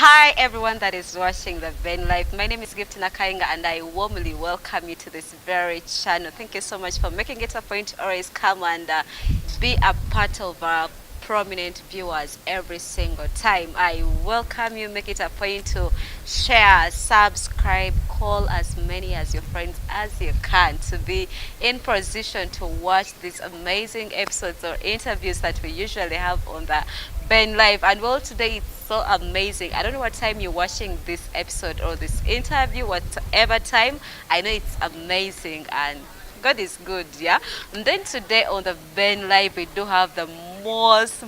Hi everyone that is watching the Ben Live. My name is Sikyetaaga and I warmly welcome you to this very channel. Thank you so much for making it a point to always come and be a part of our prominent viewers every single time. I welcome you. Make it a point to share, subscribe, call as many as your friends as you can to be in position to watch these amazing episodes or interviews that we usually have on the Ben Live. And well, today it's so amazing. I don't know what time you're watching this episode or this interview, whatever time. I know it's amazing and God is good, yeah. And then today on the Ben Live, we do have the most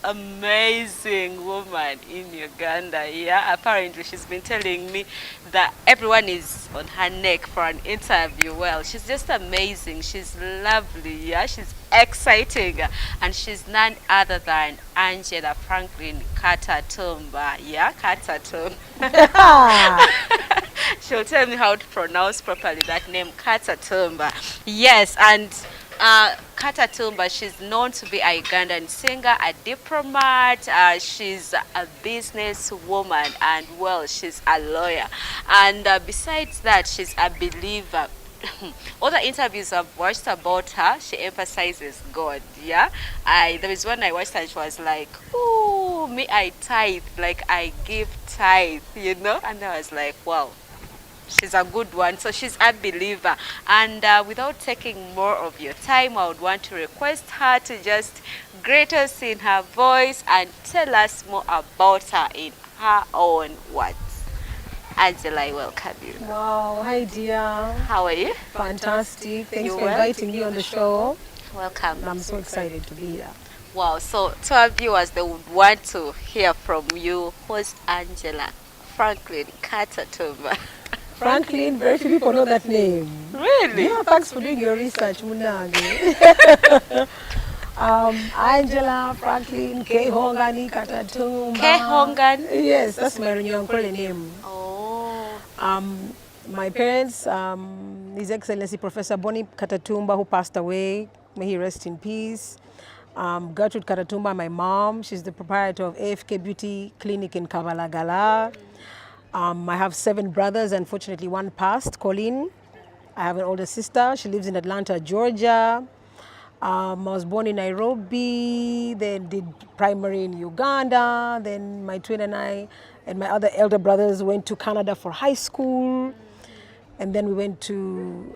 amazing woman in Uganda, yeah. Apparently, she's been telling me that everyone is on her neck for an interview. Well, she's just amazing. She's lovely, yeah. She's exciting, and she's none other than Angella Katatumba, yeah, Katatumba. She'll tell me how to pronounce properly that name, Katatumba. Yes, and Katatumba, she's known to be a Ugandan singer, a diplomat, she's a businesswoman, and well, she's a lawyer. And besides that, she's a believer. All the interviews I've watched about her, she emphasizes God, yeah. There was one I watched and she was like, "Ooh, me I tithe, like I give tithe, you know," and I was like, wow. She's a good one. So she's a believer. And without taking more of your time, I would want to request her to just greet us in her voice and tell us more about her in her own words. Angela, I welcome you. Wow, hi dear. How are you? Fantastic. Thanks for inviting me on the show. Welcome. I'm so excited to be here. Wow, so to our viewers, they would want to hear from you. Who's Angella Katatumba? Franklin, very few people know that name. Really? Yeah, thanks for doing your research, Munage. Angella, Franklin, Kehongani, Katatumba. Kehongan? Yes, that's my Runyankole name. Oh. My parents, His Excellency Professor Boni Katatumba, who passed away, may he rest in peace. Gertrude Katatumba, my mom, she's the proprietor of AFK Beauty Clinic in Kabalagala. I have 7 brothers. Unfortunately, one passed, Colleen. I have an older sister. She lives in Atlanta, Georgia. I was born in Nairobi, then did primary in Uganda. Then my twin and I and my other elder brothers went to Canada for high school. And then we went to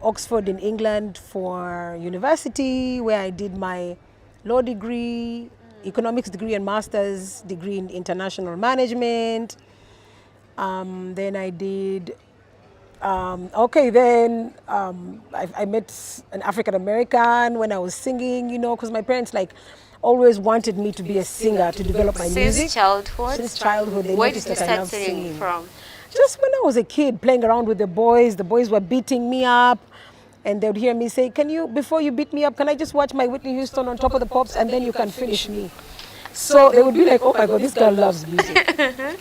Oxford in England for university, where I did my law degree, economics degree, and master's degree in international management. Then I did, I met an African American when I was singing, you know, because my parents always wanted me to be a singer, to develop my music. Since childhood? Since childhood. They Where did noticed you that I start love singing from? Just when I was a kid, playing around with the boys were beating me up. And they would hear me say, before you beat me up, can I just watch my Whitney Houston on Top of the Pops and then you can finish me? So they would be like, oh my God, this girl loves music,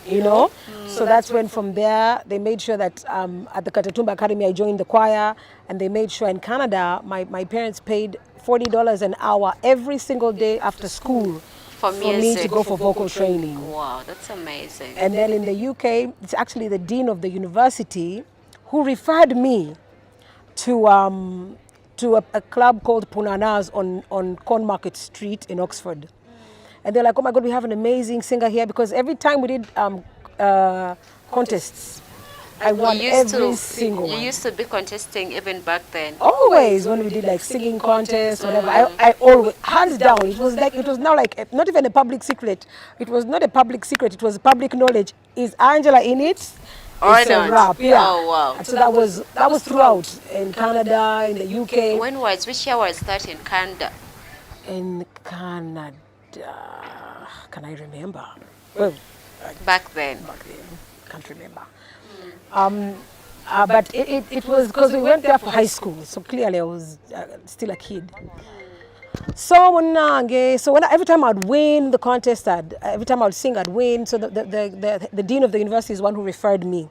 you know? So that's when from there, they made sure that at the Katatumba Academy, I joined the choir, and they made sure in Canada, my parents paid $40 an hour every single day after school for me to go for vocal training. Wow, that's amazing. And then in the UK, it's actually the dean of the university who referred me to a club called Punanas on Cornmarket Street in Oxford. And they're like, oh my God, we have an amazing singer here, because every time we did contests, I won every single one. You used to be contesting even back then? Always, when we did singing contests, whatever, I always, hands down, it was now not even a public secret. It was not a public secret, it was public knowledge. Is Angela in it? It's a rap, yeah. Oh, wow. And so that was throughout, in Canada, in the UK. Which year was that in Canada? In Canada. Can I remember? Well, back then, can't remember. But it was because we went there for high school, so clearly I was still a kid. So every time I'd win the contest, every time I'd sing, I'd win. So the dean of the university is one who referred me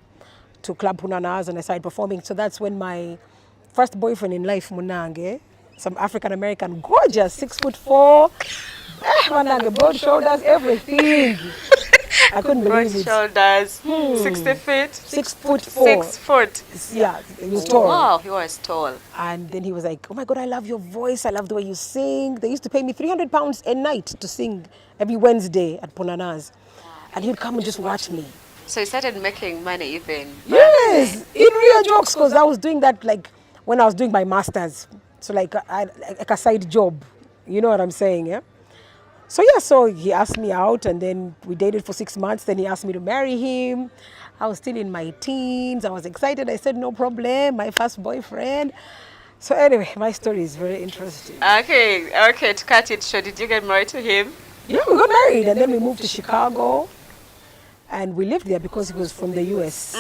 to Club Punanas, and I started performing. So that's when my first boyfriend in life, Munange, some African American, gorgeous, 6'4", Manange, broad shoulders, everything. I couldn't Broad believe it. shoulders, 60 feet. 6'4". 6 foot. Yeah, he was tall. Wow, he was tall. And then he was like, oh my God, I love your voice. I love the way you sing. They used to pay me £300 a night to sing every Wednesday at Ponana's. And he would come and just watch me. So you started making money even? Yes, in real jokes, because I was doing that like when I was doing my master's. So like a side job. You know what I'm saying, yeah? So yeah, so he asked me out and then we dated for 6 months. Then he asked me to marry him. I was still in my teens. I was excited. I said, no problem, my first boyfriend. So anyway, my story is very interesting. Okay, to cut it short, did you get married to him? Yeah, we got married and then we moved to Chicago. And we lived there because he was from the US.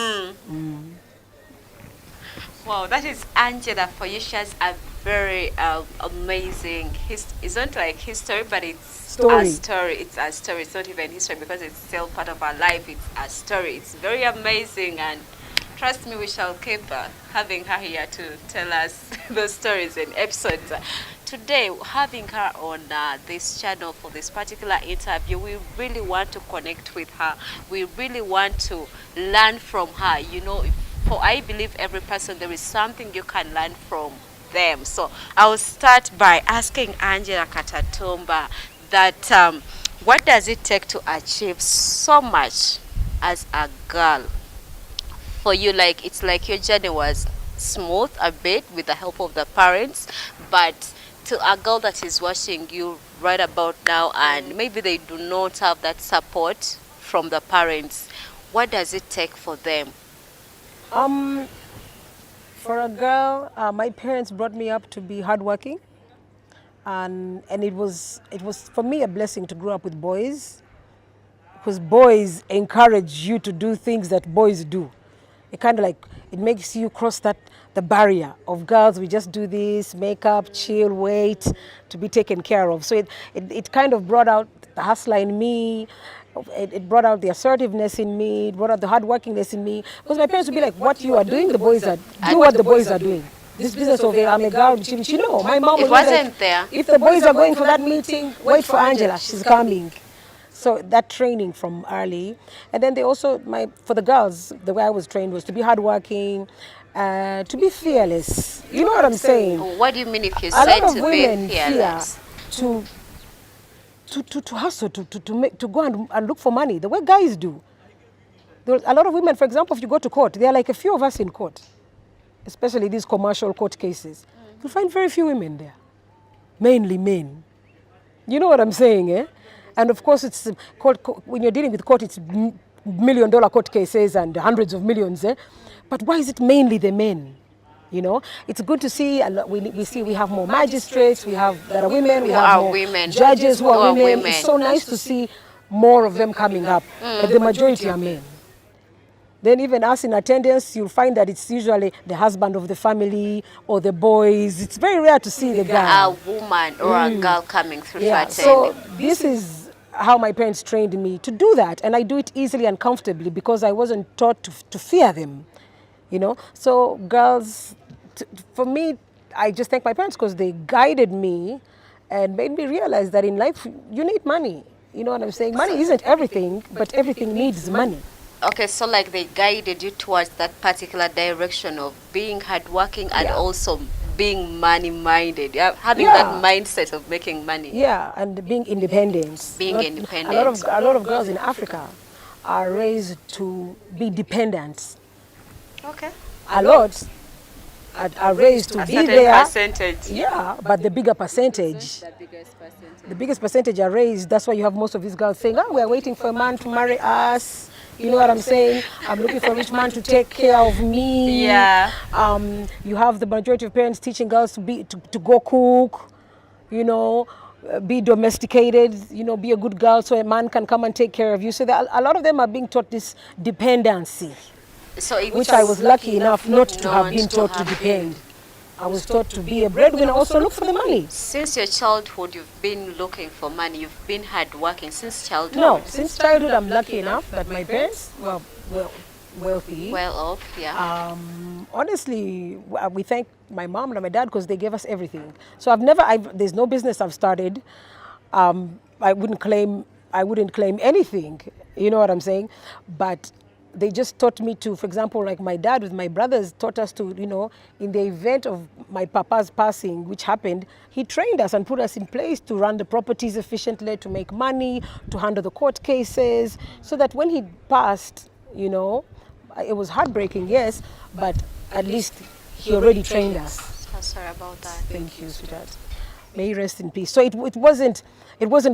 Wow, that is Angela for you. She has a very amazing it's not like history, but it's a story. It's a story. It's not even history because it's still part of our life. It's a story. It's very amazing, and trust me, we shall keep having her here to tell us those stories and episodes. Today, having her on this channel for this particular interview, we really want to connect with her. We really want to learn from her. You know, for I believe every person, there is something you can learn from them. So I'll start by asking Angella Katatumba that what does it take to achieve so much as a girl? For you, like it's like your journey was smooth a bit with the help of the parents, but to a girl that is watching you right about now and maybe they do not have that support from the parents, what does it take for them? For a girl, my parents brought me up to be hardworking, and it was for me a blessing to grow up with boys, because boys encourage you to do things that boys do. It kind of like it makes you cross the barrier of girls. We just do this, makeup, chill, wait to be taken care of. So it kind of brought out the hustler in me. It brought out the assertiveness in me. It brought out the hardworkingness in me. Because my parents would be like, "What you are doing, the boys are do what the boys are doing." This business of I'm a girl, you know, my mom was wasn't like, there. If the boys are going for that meeting, wait for Angela, she's coming. So that training from early. And then they also, for the girls, the way I was trained was to be hardworking, to be fearless. You know what I'm saying? What do you mean if you A said lot of to women be fearless? fear to hustle, to go and look for money, the way guys do. A lot of women, for example, if you go to court, there are like a few of us in court, especially these commercial court cases. You'll find very few women there, mainly men. You know what I'm saying, eh? And of course, it's when you're dealing with court, it's $1 million court cases and hundreds of millions. Eh? But why is it mainly the men? You know, it's good to see. We have more magistrates. There are women. We have more judges who are women. It's so nice to see more of them coming up. But the majority are men. Then even us in attendance, you'll find that it's usually the husband of the family or the boys. It's very rare to see the guy. A woman or a girl coming through to attend. So this is how my parents trained me to do that. And I do it easily and comfortably because I wasn't taught to fear them. You know, so girls, for me, I just thank my parents because they guided me and made me realize that in life, you need money. You know what I'm saying? Money isn't everything, but everything needs money. Okay, so like they guided you towards that particular direction of being hardworking and also being money-minded, having that mindset of making money. Yeah, and being independent. Independent. A lot of girls in Africa are raised to be dependent. Okay. A lot are raised to be there. Percentage. Yeah, but the bigger percentage. The biggest percentage are raised. That's why you have most of these girls saying, "Oh, we're waiting for a man to marry us." You know what I'm saying? I'm looking for a rich man to take care of me. Yeah. You have the majority of parents teaching girls to go cook, you know, be domesticated, you know, be a good girl so a man can come and take care of you. So a lot of them are being taught this dependency, which I was lucky enough not to have been taught to depend. I was taught to be a breadwinner, also look for the money. Since your childhood, you've been looking for money. You've been hardworking since childhood. No, since childhood, I'm lucky enough that my parents were wealthy. Well off, yeah. Honestly, we thank my mom and my dad because they gave us everything. So there's no business I've started. I wouldn't claim I wouldn't claim anything. You know what I'm saying? But they just taught me to, for example, like my dad with my brothers taught us to, in the event of my papa's passing, which happened, he trained us and put us in place to run the properties efficiently, to make money, to handle the court cases, so that when he passed, it was heartbreaking, yes, but at least he already trained us. So sorry about that. Thank you, sweetheart. May he rest in peace. So it wasn't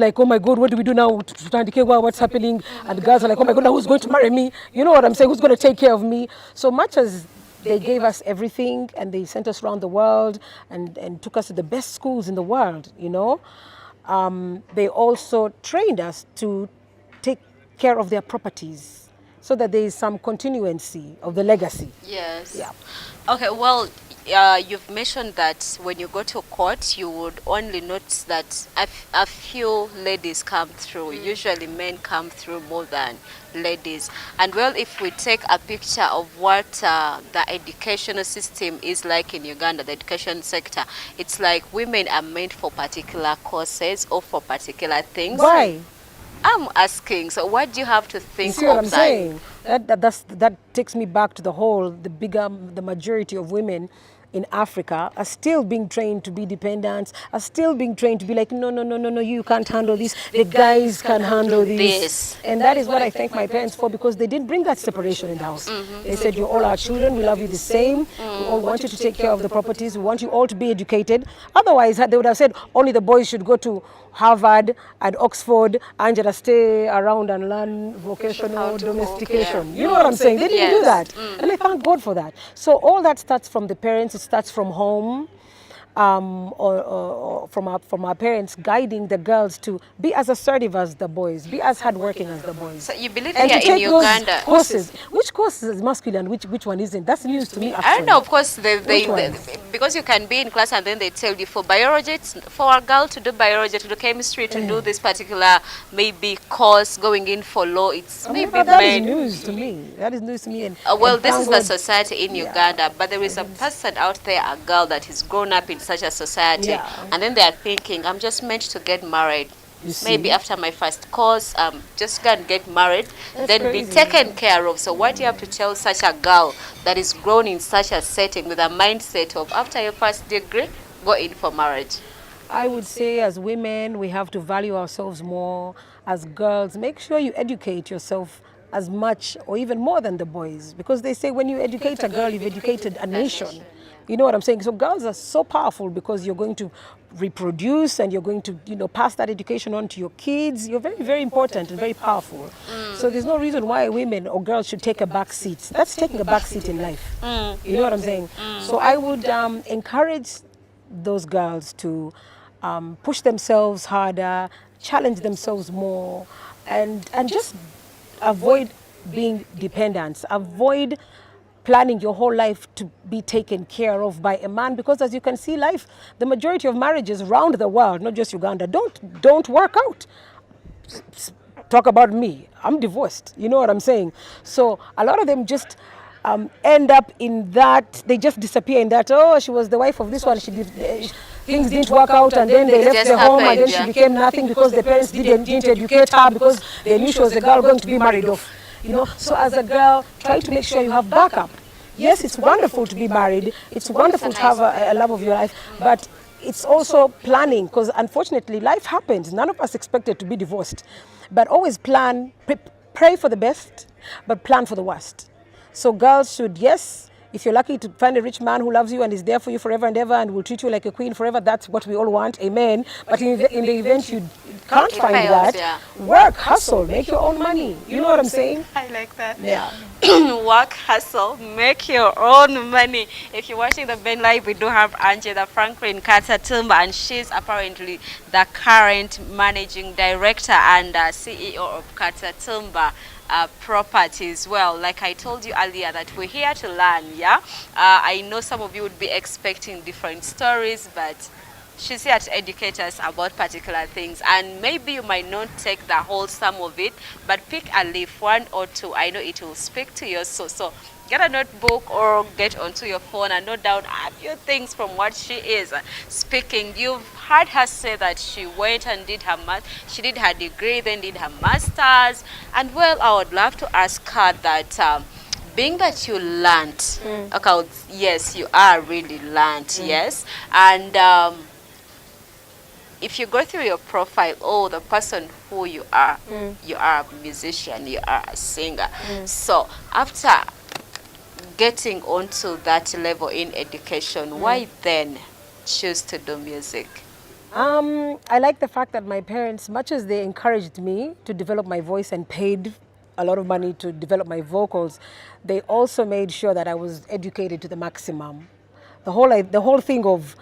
like, oh my God, what do we do now? What's happening? And the girls are like, oh my God, now who's going to marry me? You know what I'm saying? Who's going to take care of me? So much as they gave us everything and they sent us around the world and took us to the best schools in the world, they also trained us to take care of their properties so that there is some continuancy of the legacy. Yes. Yeah. Okay, well, you've mentioned that when you go to court, you would only notice that a few ladies come through. Usually men come through more than ladies. And well, if we take a picture of what the educational system is like in Uganda, the education sector, it's like women are meant for particular courses or for particular things. Why? I'm asking, so what do you have to think you see what of I'm that? saying? That takes me back to the majority of women in Africa are still being trained to be dependents, are still being trained to be like, no, you can't handle this, the guys can handle this. And that is what I thank my parents for, because they didn't bring that separation in the house. They said, you're all our children, we love you the same, we all want you to take care of the properties, we want you all to be educated. Otherwise, they would have said only the boys should go to Harvard and Oxford, Angela stay around and learn vocational domestication. You know what I'm saying? They didn't do that. And I thank God for that. So all that starts from the parents, it starts from home. Or from our parents guiding the girls to be as assertive as the boys, be as hardworking as the boys. So you believe and here to take in Uganda? Those courses. Which course is masculine? Which one isn't? That's news to me. Actually. I don't know. Of course, because you can be in class and then they tell you for biology, it's for a girl to do biology, to do chemistry, to do this particular maybe course. Going in for law, it's maybe men. That is news to me. That is news to me. Well, this is the society in Uganda, but there is a person out there, a girl that is grown up in such a society, and then they are thinking, I'm just meant to get married. Maybe after my first course, just go and get married, then crazy. Be taken care of. So what do you have to tell such a girl that is grown in such a setting with a mindset of after your first degree, go in for marriage? I would say as women, we have to value ourselves more. As girls, make sure you educate yourself as much or even more than the boys, because they say when you educate a girl, you've educated a nation. You know what I'm saying? So girls are so powerful because you're going to reproduce and you're going to, pass that education on to your kids. You're very, very important and very powerful. So there's no reason why women or girls should take a back seat. That's taking a back seat in life. You know what I'm saying? So I would encourage those girls to push themselves harder, challenge themselves more, and just avoid being dependent. Avoid planning your whole life to be taken care of by a man, because as you can see, the majority of marriages around the world, not just Uganda, don't work out. Talk about me. I'm divorced. You know what I'm saying? So a lot of them just end up in that, they just disappear in that, oh, she was the wife of this one, things didn't work out, and then they left the home, and then she became nothing because the parents didn't educate her because they knew she was a girl going to be married off. So as a girl, try to make sure you have backup. Yes, it's wonderful to be married. It's wonderful to have a love of your life, but it's also planning, because unfortunately life happens. None of us expected to be divorced, but always plan, pray for the best, but plan for the worst. So girls should, yes, if you're lucky to find a rich man who loves you and is there for you forever and ever and will treat you like a queen forever, that's what we all want, amen. But in the event you can't find that, work, hustle, make your own money. You know what I'm saying? I like that. Yeah. Work, hustle, make your own money. If you're watching the Ben Live, we do have Angella Katatumba, and she's apparently the current managing director and CEO of Katatumba Properties. Well, like I told you earlier, that we're here to learn. I know some of you would be expecting different stories, but she's here to educate us about particular things, and maybe you might not take the whole sum of it, but pick a leaf, one or two. I know it will speak to your soul. So get a notebook or get onto your phone and note down a few things from what she is speaking. You've heard her say that she went and did she did her degree, then did her master's, and well, I would love to ask her that. Being that you learned, okay, yes, you are really learned, yes, and if you go through your profile, the person who you are a musician, you are a singer. So after getting onto that level in education, why then choose to do music? I like the fact that my parents, much as they encouraged me to develop my voice and paid a lot of money to develop my vocals, they also made sure that I was educated to the maximum. The whole thing of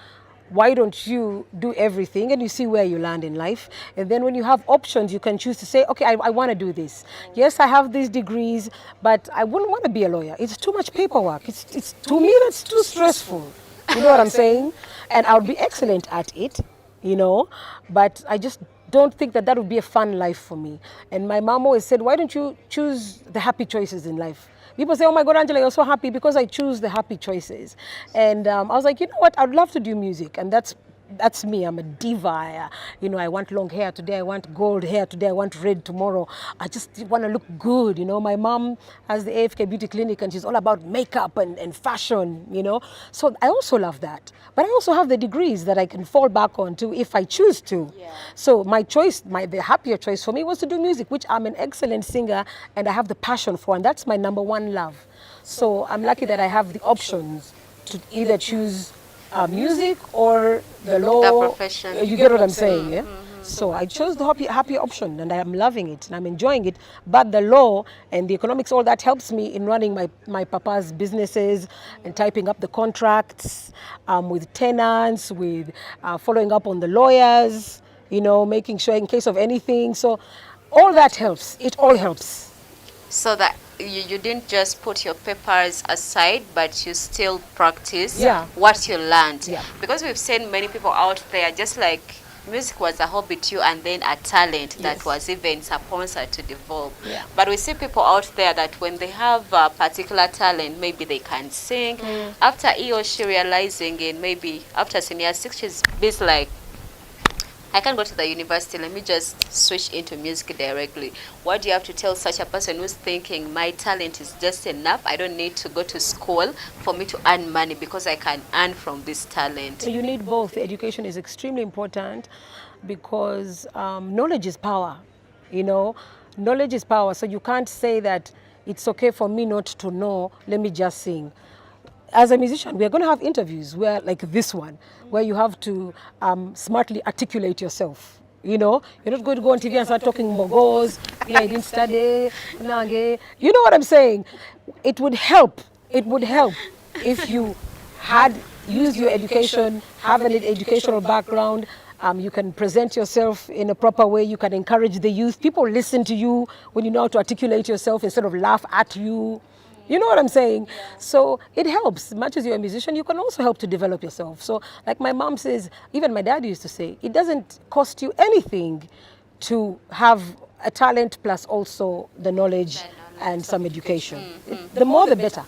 why don't you do everything and you see where you land in life, and then when you have options you can choose to say, okay, I want to do this. Yes, I have these degrees, but I wouldn't want to be a lawyer. It's too much paperwork. It's to me that's too stressful. You know what I'm saying? And I would be excellent at it, but I just don't think that would be a fun life for me. And my mom always said, why don't you choose the happy choices in life? People say, oh my God, Angela, you're so happy, because I choose the happy choices. And I was like, you know what, I'd love to do music. And that's me. I'm a diva. I want long hair today. I want gold hair today. I want red tomorrow. I just want to look good. My mom has the AFK Beauty Clinic and she's all about makeup and fashion, So I also love that. But I also have the degrees that I can fall back on to if I choose to. Yeah. So my choice, the happier choice for me was to do music, which I'm an excellent singer and I have the passion for, and that's my number one love. So I'm lucky that I have the options to either choose music or the law. The profession. You get what I'm saying, yeah? So I chose the happy option and I am loving it and I'm enjoying it. But the law and the economics, all that helps me in running my papa's businesses and typing up the contracts with tenants, with following up on the lawyers, making sure in case of anything. So all that helps. It all helps. So that you didn't just put your papers aside, but you still practice what you learned. Yeah. Because we've seen many people out there, just like music was a hobby to you and then a talent that was even sponsored to develop. Yeah. But we see people out there that when they have a particular talent, maybe they can sing. After he or she realizing it, maybe after senior 6, she's busy like, I can't go to the university, let me just switch into music directly. What do you have to tell such a person who's thinking, my talent is just enough, I don't need to go to school for me to earn money because I can earn from this talent? You need both. Education is extremely important because knowledge is power, Knowledge is power, so you can't say that it's okay for me not to know, let me just sing. As a musician, we are going to have interviews where, like this one, where you have to smartly articulate yourself. You're not going to go on TV and start talking bongos. I didn't study. You know what I'm saying? It would help. It would help if you had used your education, have an educational background. You can present yourself in a proper way. You can encourage the youth. People listen to you when you know how to articulate yourself instead of laugh at you. You know what I'm saying? So it helps. Much as you're a musician, you can also help to develop yourself. So like my mom says, even my dad used to say, it doesn't cost you anything to have a talent plus also the knowledge and some education. The more the better.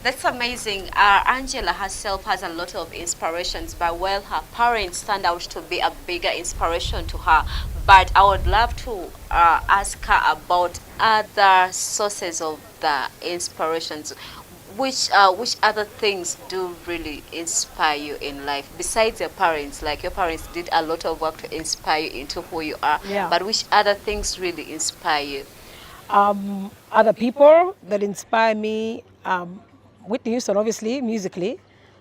That's amazing. Angela herself has a lot of inspirations, but well, her parents stand out to be a bigger inspiration to her. But I would love to ask her about other sources of the inspirations. Which other things do really inspire you in life besides your parents? Like your parents did a lot of work to inspire you into who you are. Yeah. But which other things really inspire you? Other people that inspire me. Whitney Houston, obviously, musically.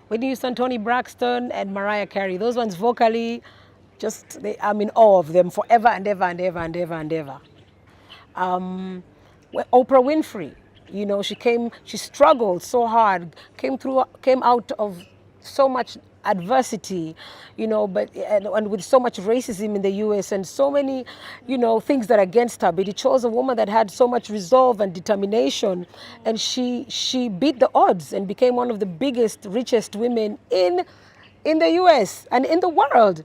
Whitney Houston, Toni Braxton, and Mariah Carey. Those ones vocally, I'm in awe of them forever and ever and ever and ever and ever. Oprah Winfrey, she struggled so hard, came out of so much adversity, but and with so much racism in the US and so many, things that are against her. But it chose a woman that had so much resolve and determination, and she beat the odds and became one of the biggest, richest women in the US and in the world,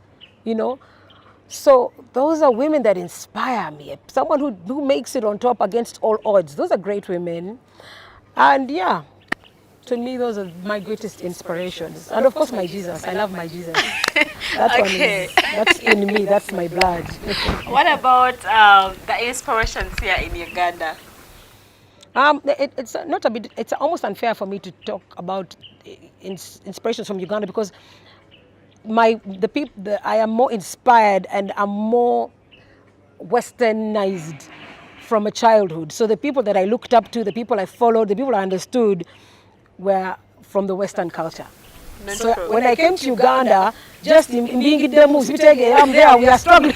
So those are women that inspire me. Someone who makes it on top against all odds. Those are great women. And yeah, to me, those are my greatest inspirations. And of course, my Jesus. I love my Jesus. Okay. That's in me. That's my blood. What about the inspirations here in Uganda? It's not a bit. It's almost unfair for me to talk about inspirations from Uganda because I am more inspired and I'm more westernized from a childhood. So the people that I looked up to, the people I followed, the people I understood were from the Western culture. So when I came to Uganda, just in being the moves, I'm there, we are struggling.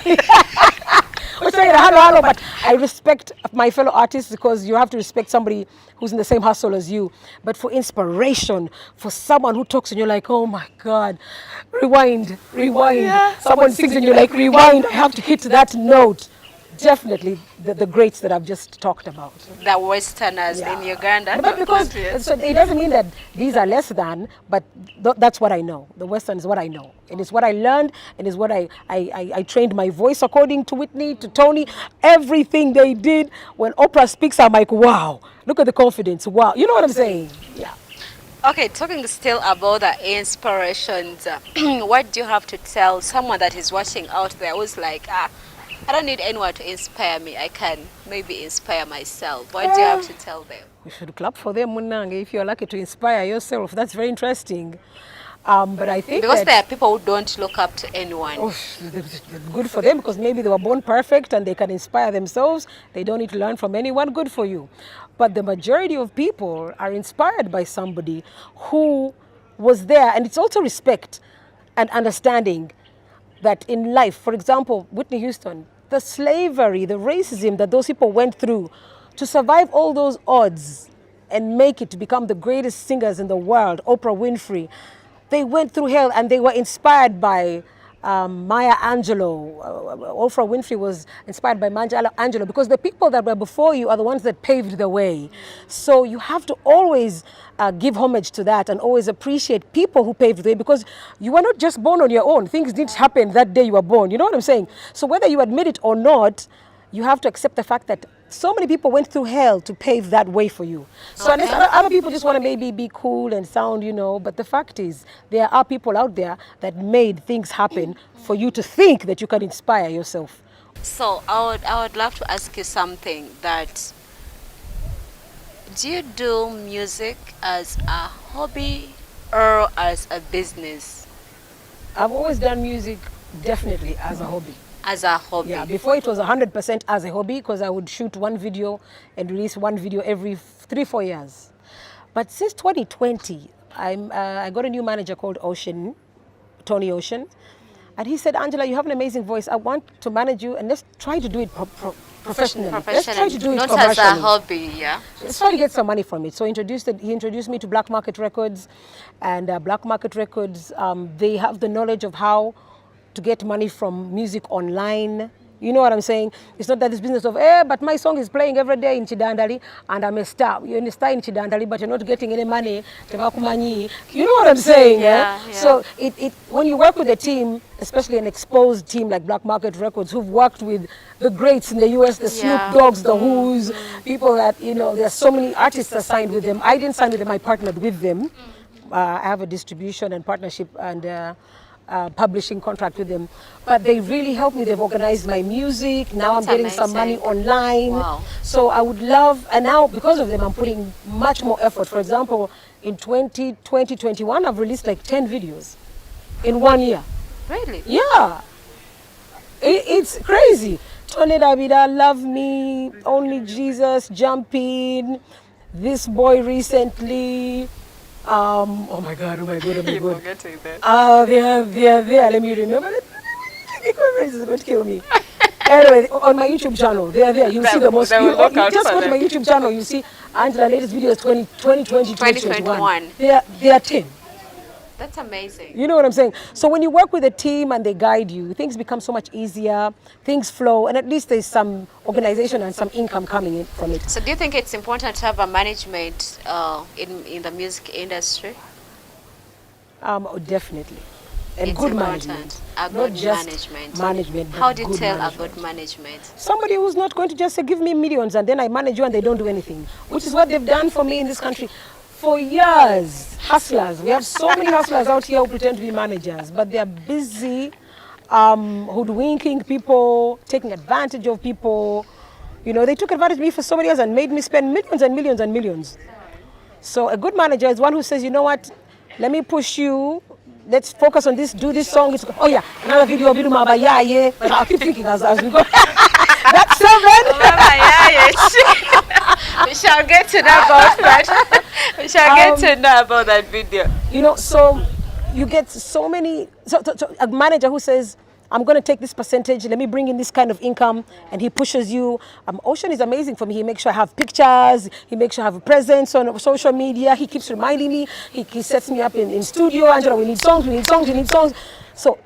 Hello, but I respect my fellow artists because you have to respect somebody who's in the same hustle as you. But for inspiration, for someone who talks and you're like, oh my God, rewind. Yeah. Someone sings and you're like, rewind, I have to hit that note. Definitely the greats that I've just talked about. The Westerners in Uganda. But because so it doesn't mean that these are less than, but that's what I know. The Western is what I know. It is what I learned. It is what I trained my voice according to Whitney, to Tony. Everything they did. When Oprah speaks, I'm like, wow, look at the confidence. Wow. You know what I'm saying? Yeah. Okay, talking still about the inspirations, what do you have to tell someone that is watching out there who's like, I don't need anyone to inspire me. I can maybe inspire myself. What do you have to tell them? We should clap for them, Munange, if you're lucky to inspire yourself. That's very interesting. But I think because there are people who don't look up to anyone. Oh, good for them because maybe they were born perfect and they can inspire themselves. They don't need to learn from anyone. Good for you. But the majority of people are inspired by somebody who was there. And it's also respect and understanding that in life, for example, Whitney Houston, the slavery, the racism that those people went through to survive all those odds and make it to become the greatest singers in the world, Oprah Winfrey, they went through hell and they were inspired by Maya Angelou. Oprah Winfrey was inspired by Maya Angelou because the people that were before you are the ones that paved the way. So you have to always give homage to that and always appreciate people who paved the way because you were not just born on your own. Things didn't happen that day you were born. You know what I'm saying? So whether you admit it or not, you have to accept the fact that so many people went through hell to pave that way for you. So unless other people just want to maybe be cool and sound, you know, but the fact is there are people out there that made things happen for you to think that you can inspire yourself. So I would love to ask you something that, do you do music as a hobby or as a business? I've always done music definitely as a hobby. As a hobby? Yeah, before it was 100% as a hobby because I would shoot one video and release one video every 3-4 years. But since 2020, I got a new manager called Tony Ocean. And he said, Angela, you have an amazing voice. I want to manage you and let's try to do it professionally. Let's try to do it not commercially. As a hobby, yeah. Let's try to get some money from it. So he introduced me to Black Market Records. And Black Market Records, they have the knowledge of how to get money from music online. You know what I'm saying? It's not that this business of, but my song is playing every day in Chidandali and I'm a star. You're a star in Chidandali, but you're not getting any money. You know what I'm saying? Yeah. So when you work with a team, especially an exposed team like Black Market Records, who've worked with the greats in the US, the Snoop Dogs, the Who's, people that, you know, there's so many artists that signed with them. I didn't sign with them, I partnered with them. I have a distribution and partnership and publishing contract with them, but they really helped me. They've organized my music. Now I'm getting some money online. Wow. So I would love, and now because of them, I'm putting much more effort. For example, in 2021, I've released like 10 videos in 1 year. Really? Yeah. It's crazy. Tony Davida, Love Me, Only Jesus, Jump In, This Boy recently. Oh my God. You're forgetting that. They're there. Let me remember. This is going to kill me. Anyway, on my YouTube channel, they're there. You'll see the most. You just go to my YouTube channel. You see Angela latest videos 2020, 2021. They are 10. That's amazing. You know what I'm saying? So when you work with a team and they guide you, things become so much easier, things flow, and at least there's some organization and some income coming in from it. So do you think it's important to have a management in the music industry? Definitely. and it's good important. management. A Not good just management. but How do you good tell management. about management? Somebody who's not going to just say, give me millions and then I manage you and they don't do anything, which is what they've done for me in this country for years. Hustlers. We have so many hustlers out here who pretend to be managers, but they're busy hoodwinking people, taking advantage of people. You know, they took advantage of me for so many years and made me spend millions and millions and millions. So a good manager is one who says, you know what, let me push you. Let's focus on this, do this song. It's, oh yeah, another video, yeah. But I'll keep thinking as we go. That's 7. We shall get to know about that. We shall get to know about that video. You know, so you get so many, so a manager who says, I'm going to take this percentage, let me bring in this kind of income, and he pushes you. Ocean is amazing for me. He makes sure I have pictures, he makes sure I have a presence on social media, he keeps reminding me, he sets me up in studio, Angela, we need songs. So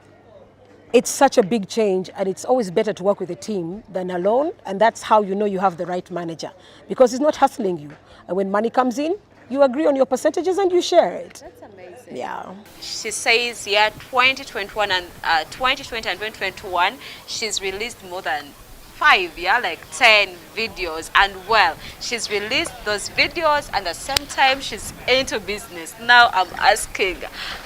it's such a big change, and it's always better to work with a team than alone, and that's how you know you have the right manager, because he's not hustling you. And when money comes in, you agree on your percentages and you share it. That's amazing. Yeah. She says, 2021 and 2020 and 2021, she's released more than 10 videos, and well, she's released those videos and at the same time she's into business. Now I'm asking,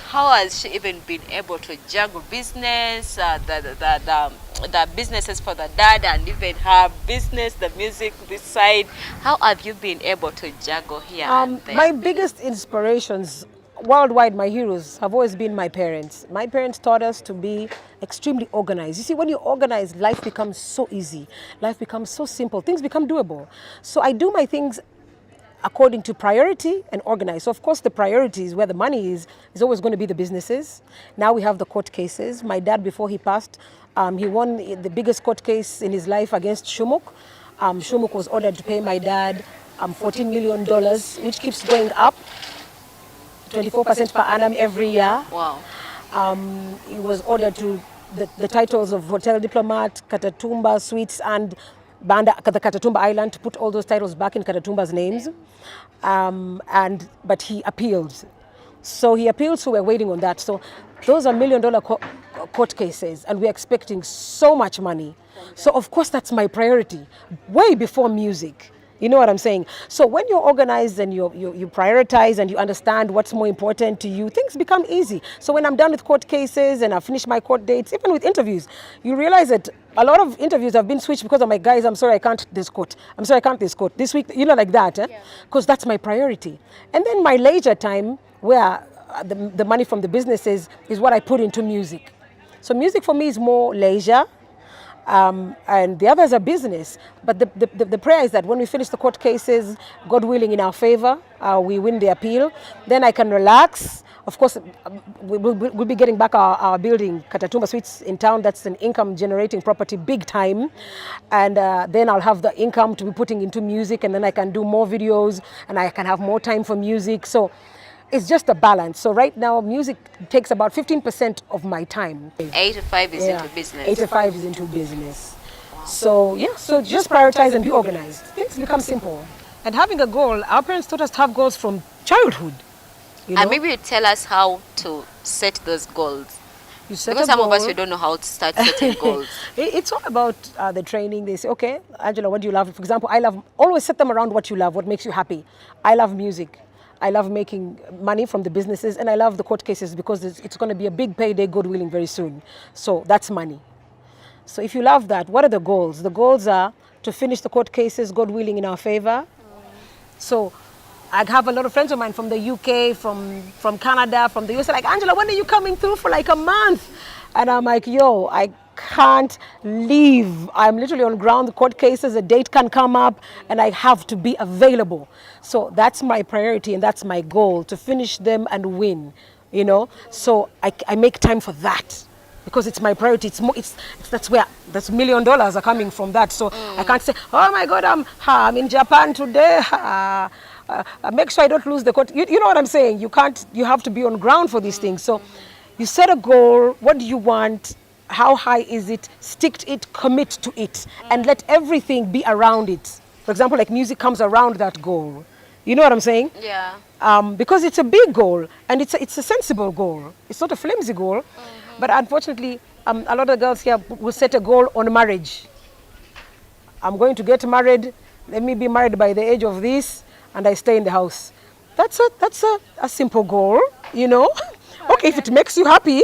how has she even been able to juggle business, the businesses for the dad, and even her business, the music, this side? How have you been able to juggle here and there? My biggest inspirations worldwide, my heroes, have always been my parents. My parents taught us to be extremely organized. You see, when you organize, life becomes so easy. Life becomes so simple. Things become doable. So I do my things according to priority and organize. So of course the priorities, where the money is always going to be the businesses. Now we have the court cases. My dad, before he passed, he won the biggest court case in his life against Shumuk. Shumuk was ordered to pay my dad $14 million, which keeps going up, 24% per annum every year. Wow. He was ordered to the titles of Hotel Diplomat, Katatumba Suites, and Banda, the Katatumba Island, to put all those titles back in Katatumba's names. But he appealed. So he appealed, so we're waiting on that. So those are $1 million court cases, and we're expecting so much money. So of course that's my priority, way before music. You know what I'm saying? So when you're organized and you prioritize and you understand what's more important to you, things become easy. So when I'm done with court cases and I finish my court dates, even with interviews, you realize that a lot of interviews have been switched because I'm like, guys, I'm sorry, I can't this court. I'm sorry, I can't this court. This week, you know, like that, because that's my priority. And then my leisure time, where the money from the businesses is what I put into music. So music for me is more leisure. And the others are business. But the prayer is that when we finish the court cases, God willing, in our favor, we win the appeal, then I can relax. Of course, we'll be getting back our building, Katatumba Suites in town. That's an income generating property, big time. And then I'll have the income to be putting into music, and then I can do more videos and I can have more time for music. So it's just a balance. So right now, music takes about 15% of my time. 85 is into business. 85 is into business. So yeah, so just prioritize and be organized. Things become simple. And having a goal, our parents taught us to have goals from childhood. You know? And maybe you tell us how to set those goals. You set Because a some of us, goal. we don't know how to start setting goals. It's all about the training. They say, okay, Angela, what do you love? For example, always set them around what you love, what makes you happy. I love music. I love making money from the businesses, and I love the court cases because it's going to be a big payday, God willing, very soon. So that's money. So if you love that, what are the goals? The goals are to finish the court cases, God willing, in our favor. So I have a lot of friends of mine from the UK, from Canada, from the US, like, Angela, when are you coming through for like a month? And I'm like, yo, I can't leave. I'm literally on ground, court cases, a date can come up, and I have to be available. So that's my priority, and that's my goal, to finish them and win, you know. So I make time for that, because it's my priority. That's where $1 million are coming from that. So I can't say, oh my God, I'm in Japan today. Make sure I don't lose the court. You know what I'm saying? You have to be on ground for these things. So you set a goal. What do you want? How high is it? Stick to it, commit to it, and let everything be around it. For example, like music comes around that goal. You know what I'm saying? Yeah. Because it's a big goal and it's a sensible goal. It's not a flimsy goal. But unfortunately, a lot of girls here will set a goal on marriage. I'm going to get married. Let me be married by the age of this, and I stay in the house. That's a simple goal, you know. Okay, if it makes you happy,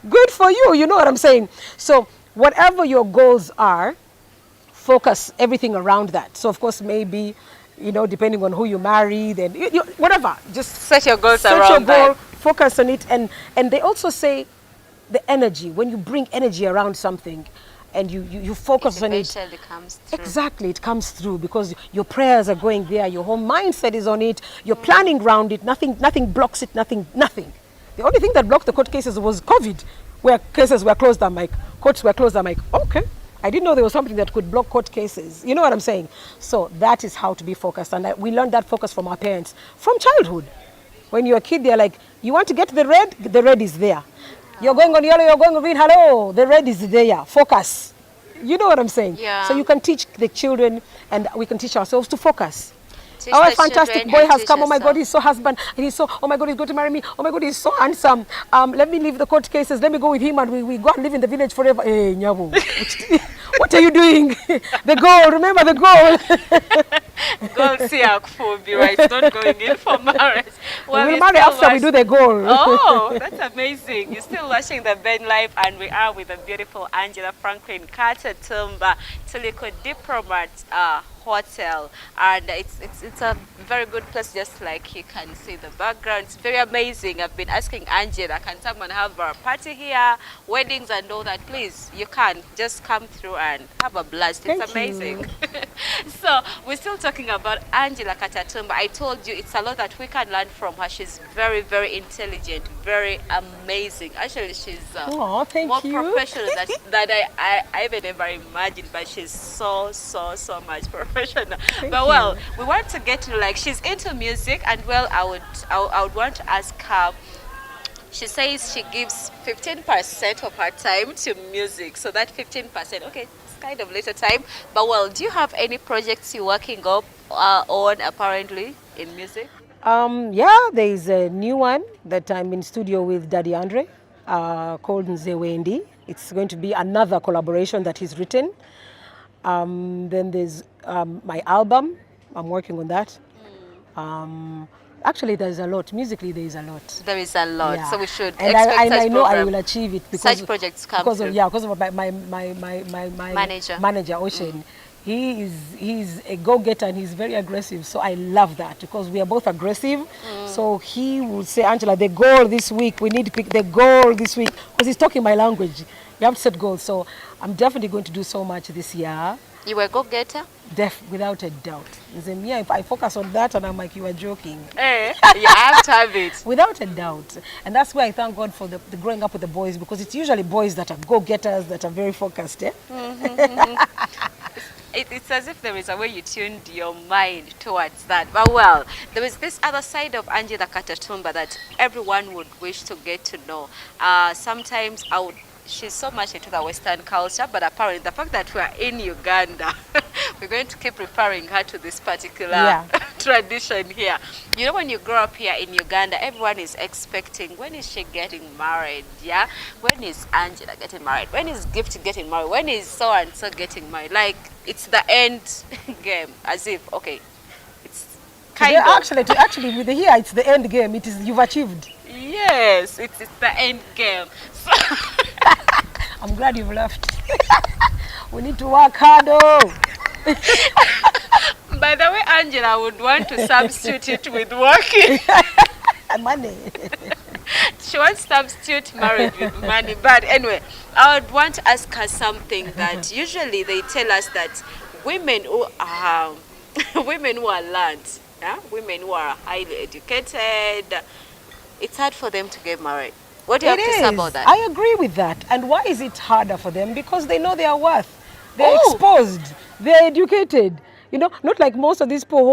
good for you. You know what I'm saying? So whatever your goals are, focus everything around that. So of course, maybe, you know, depending on who you marry, then whatever, just Set your goals set around your goal, that. focus on it, and they also say the energy, when you bring energy around something and you focus on it, Eventually comes through. exactly, it comes through because your prayers are going there, your whole mindset is on it, you're planning around it, nothing blocks it, nothing. The only thing that blocked the court cases was COVID, where cases were closed. I'm like, courts were closed. I'm like, okay, I didn't know there was something that could block court cases. You know what I'm saying? So that is how to be focused, and we learned that focus from our parents from childhood. When you're a kid, they're like, you want to get the red is there. You're going on yellow, you're going on green, hello, the red is there, focus. You know what I'm saying? Yeah. So you can teach the children, and we can teach ourselves to focus. Teach Our the fantastic children boy and has teach come, oh my God, yourself. he's so husband, and he's so, oh my God, he's going to marry me, oh my God, he's so handsome. Let me leave the court cases, let me go with him, and we go and live in the village forever. Hey, Nyabu, what are you doing? The goal, remember the goal. Goals here for be right, not going in for marriage. Well, We'll you're marry still after we do the goal. Oh, that's amazing. You're still watching the Ben Live, and we are with the beautiful Angella Franklin Katatumba, Toliko Diplomat Hotel. And it's a very good place, just like you can see the background. It's very amazing. I've been asking Angela, can someone have a party here, weddings and all that? Please, you can. Just come through and have a blast. It's Thank amazing. you. So we're still talking about Angella Katatumba. I told you it's a lot that we can learn from her. She's very, very intelligent, very amazing. Actually, she's Aw, thank more you. professional that I even never imagined, but she's so much professional. But well, we want to get to, like, she's into music, and well, I would want to ask her. She says she gives 15% of her time to music. So that 15%, okay, it's kind of little time. But well, do you have any projects you're working up on apparently in music? Yeah, there is a new one that I'm in studio with Daddy Andre called Nze Wendi. It's going to be another collaboration that he's written. Then there's my album. I'm working on that. Actually, there's a lot. Musically, there is a lot. There is a lot, Yeah. so we should And expect I such know I program. will achieve it because Such projects come because through. of, yeah, because of my manager Ocean. He's a go-getter and he's very aggressive. So I love that because we are both aggressive. So he will say, Angela, the goal this week, we need to pick the goal this week, because he's talking my language. You have to set goals. So I'm definitely going to do so much this year. You were a go-getter? Without a doubt. Then, yeah, if I focus on that, and I'm like, you are joking. Eh, you have to have it. Without a doubt. And that's why I thank God for the growing up with the boys, because it's usually boys that are go-getters, that are very focused. Eh? It's as if there is a way you tuned your mind towards that. But well, there is this other side of Angella Katatumba that everyone would wish to get to know. Sometimes she's so much into the Western culture, but apparently the fact that we are in Uganda, we're going to keep referring her to this particular tradition here. You know, when you grow up here in Uganda, everyone is expecting, when is she getting married? Yeah, when is Angela getting married? When is Gift getting married? When is so and so getting married? Like, it's the end game, as if, okay, it's kind of Actually, with the here, it's the end game. It is, you've achieved. Yes, it's the end game. So I'm glad you've left. We need to work hard, oh. By the way, Angela would want to substitute it with working. Money. She wants to substitute marriage with money. But anyway, I would want to ask her something that usually they tell us that women who are learned, yeah? Women who are highly educated, it's hard for them to get married. What do you have to say about that? I agree with that. And why is it harder for them? Because they know their worth. They're exposed. They're educated. You know, not like most of these people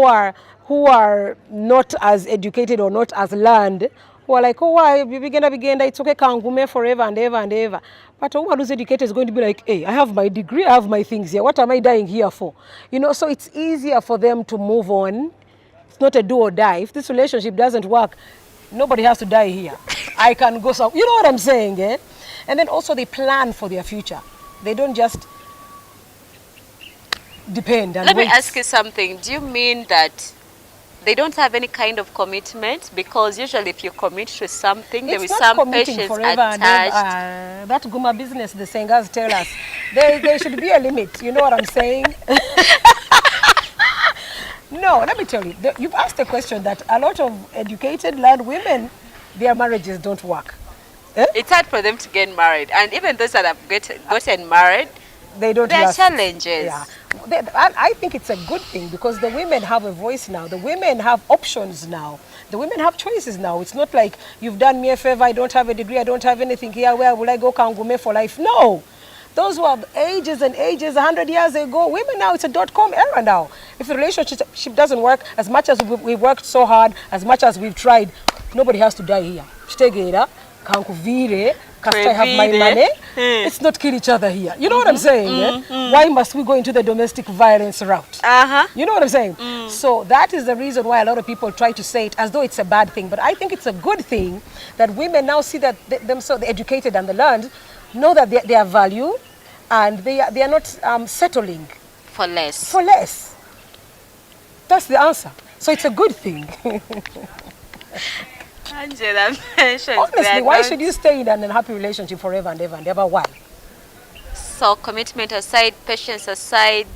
who are not as educated or not as learned, who are like, oh, why, it's okay, kangume forever and ever and ever. But a woman who's educated is going to be like, hey, I have my degree, I have my things here. What am I dying here for? You know, so it's easier for them to move on it's not a do or die. If this relationship doesn't work, nobody has to die here. I can go some, you know what I'm saying, eh? And then also they plan for their future. They don't just depend and Let me wait. ask you something. Do you mean that they don't have any kind of commitment? Because usually if you commit to something, there is some patience forever attached. And ever. That Guma business, the singers tell us, there should be a limit. You know what I'm saying? No, let me tell you. You've asked a question that a lot of educated learned women, their marriages don't work. Eh? It's hard for them to get married. And even those that have gotten married, they don't there are last. challenges. Yeah. I think it's a good thing because the women have a voice now. The women have options now. The women have choices now. It's not like you've done me a favor, I don't have a degree, I don't have anything here, where will I go Kangume for life? No. Those who have ages and ages, 100 years ago, women now, it's a .com era now. If the relationship doesn't work, as much as we've worked so hard, as much as we've tried, nobody has to die here. Chitegera, Kankuvire, Kasta have my money. Let's not kill each other here. You know what I'm saying? Why must we go into the domestic violence route? You know what I'm saying? So that is the reason why a lot of people try to say it as though it's a bad thing. But I think it's a good thing that women now see that themselves, the educated and the learned, know that they are value and they are not settling For less. for less. That's the answer. So it's a good thing. Angela mentioned Honestly, that why should you stay in an unhappy relationship forever and ever and ever? Why? So commitment aside, patience aside,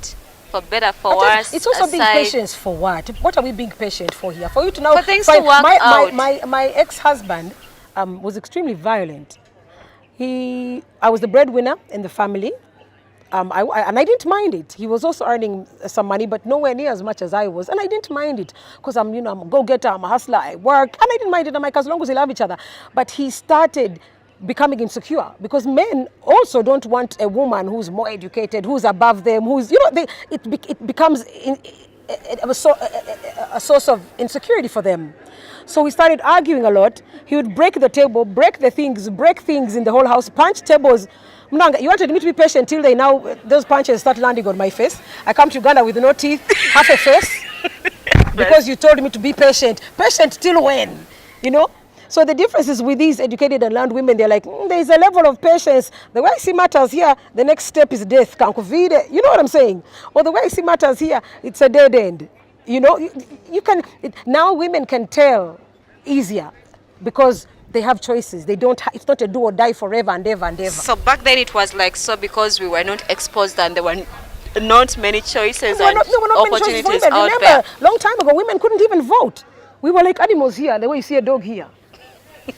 for better, for But worse. it's also being aside. patient for what? What are we being patient for here? For you to now For things to work out. My ex-husband was extremely violent. I was the breadwinner in the family. And I didn't mind it. He was also earning some money, but nowhere near as much as I was. And I didn't mind it because I'm a go-getter, I'm a hustler, I work. And I didn't mind it. I'm like, as long as we love each other. But he started becoming insecure because men also don't want a woman who's more educated, who's above them, who's, it becomes a source of insecurity for them. So we started arguing a lot. He would break the table, break things in the whole house, punch tables. Mnanga, you wanted me to be patient till those punches start landing on my face. I come to Uganda with no teeth, half a face, because you told me to be patient. Patient till when? You know? So the difference is with these educated and learned women, they're like, there's a level of patience. The way I see matters here, the next step is death. Kankuvide. You know what I'm saying? Or the way I see matters here, it's a dead end. You know, now women can tell easier because they have choices. They don't. It's not a do or die forever and ever and ever. So back then it was like so because we were not exposed and there were not many choices There were and not many choices for opportunities women. out Remember, there. long time ago, women couldn't even vote. We were like animals here, the way you see a dog here.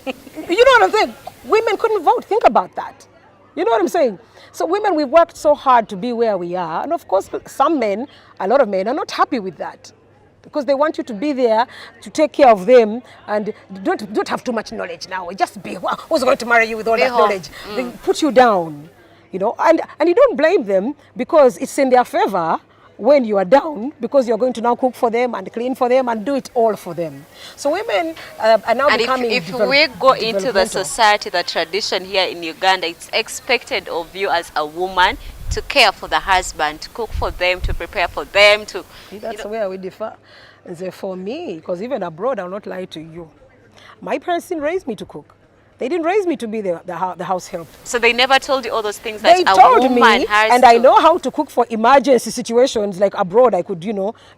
You know what I'm saying? Women couldn't vote. Think about that. You know what I'm saying? So women, we've worked so hard to be where we are. And of course, some men, a lot of men are not happy with that. Because they want you to be there to take care of them and don't have too much knowledge now. Just be, who's going to marry you with all that knowledge? They put you down, you know, and you don't blame them because it's in their favor when you are down because you're going to now cook for them and clean for them and do it all for them. So women are now And becoming if we go into the society, the tradition here in Uganda, it's expected of you as a woman to care for the husband, to cook for them, to prepare for them, to... That's where we differ. And so for me, because even abroad, I'll not lie to you. My parents didn't raise me to cook. They didn't raise me to be the house help. So they never told you all those things that They a told woman me, has and to... I know how to cook for emergency situations. Like abroad, I could,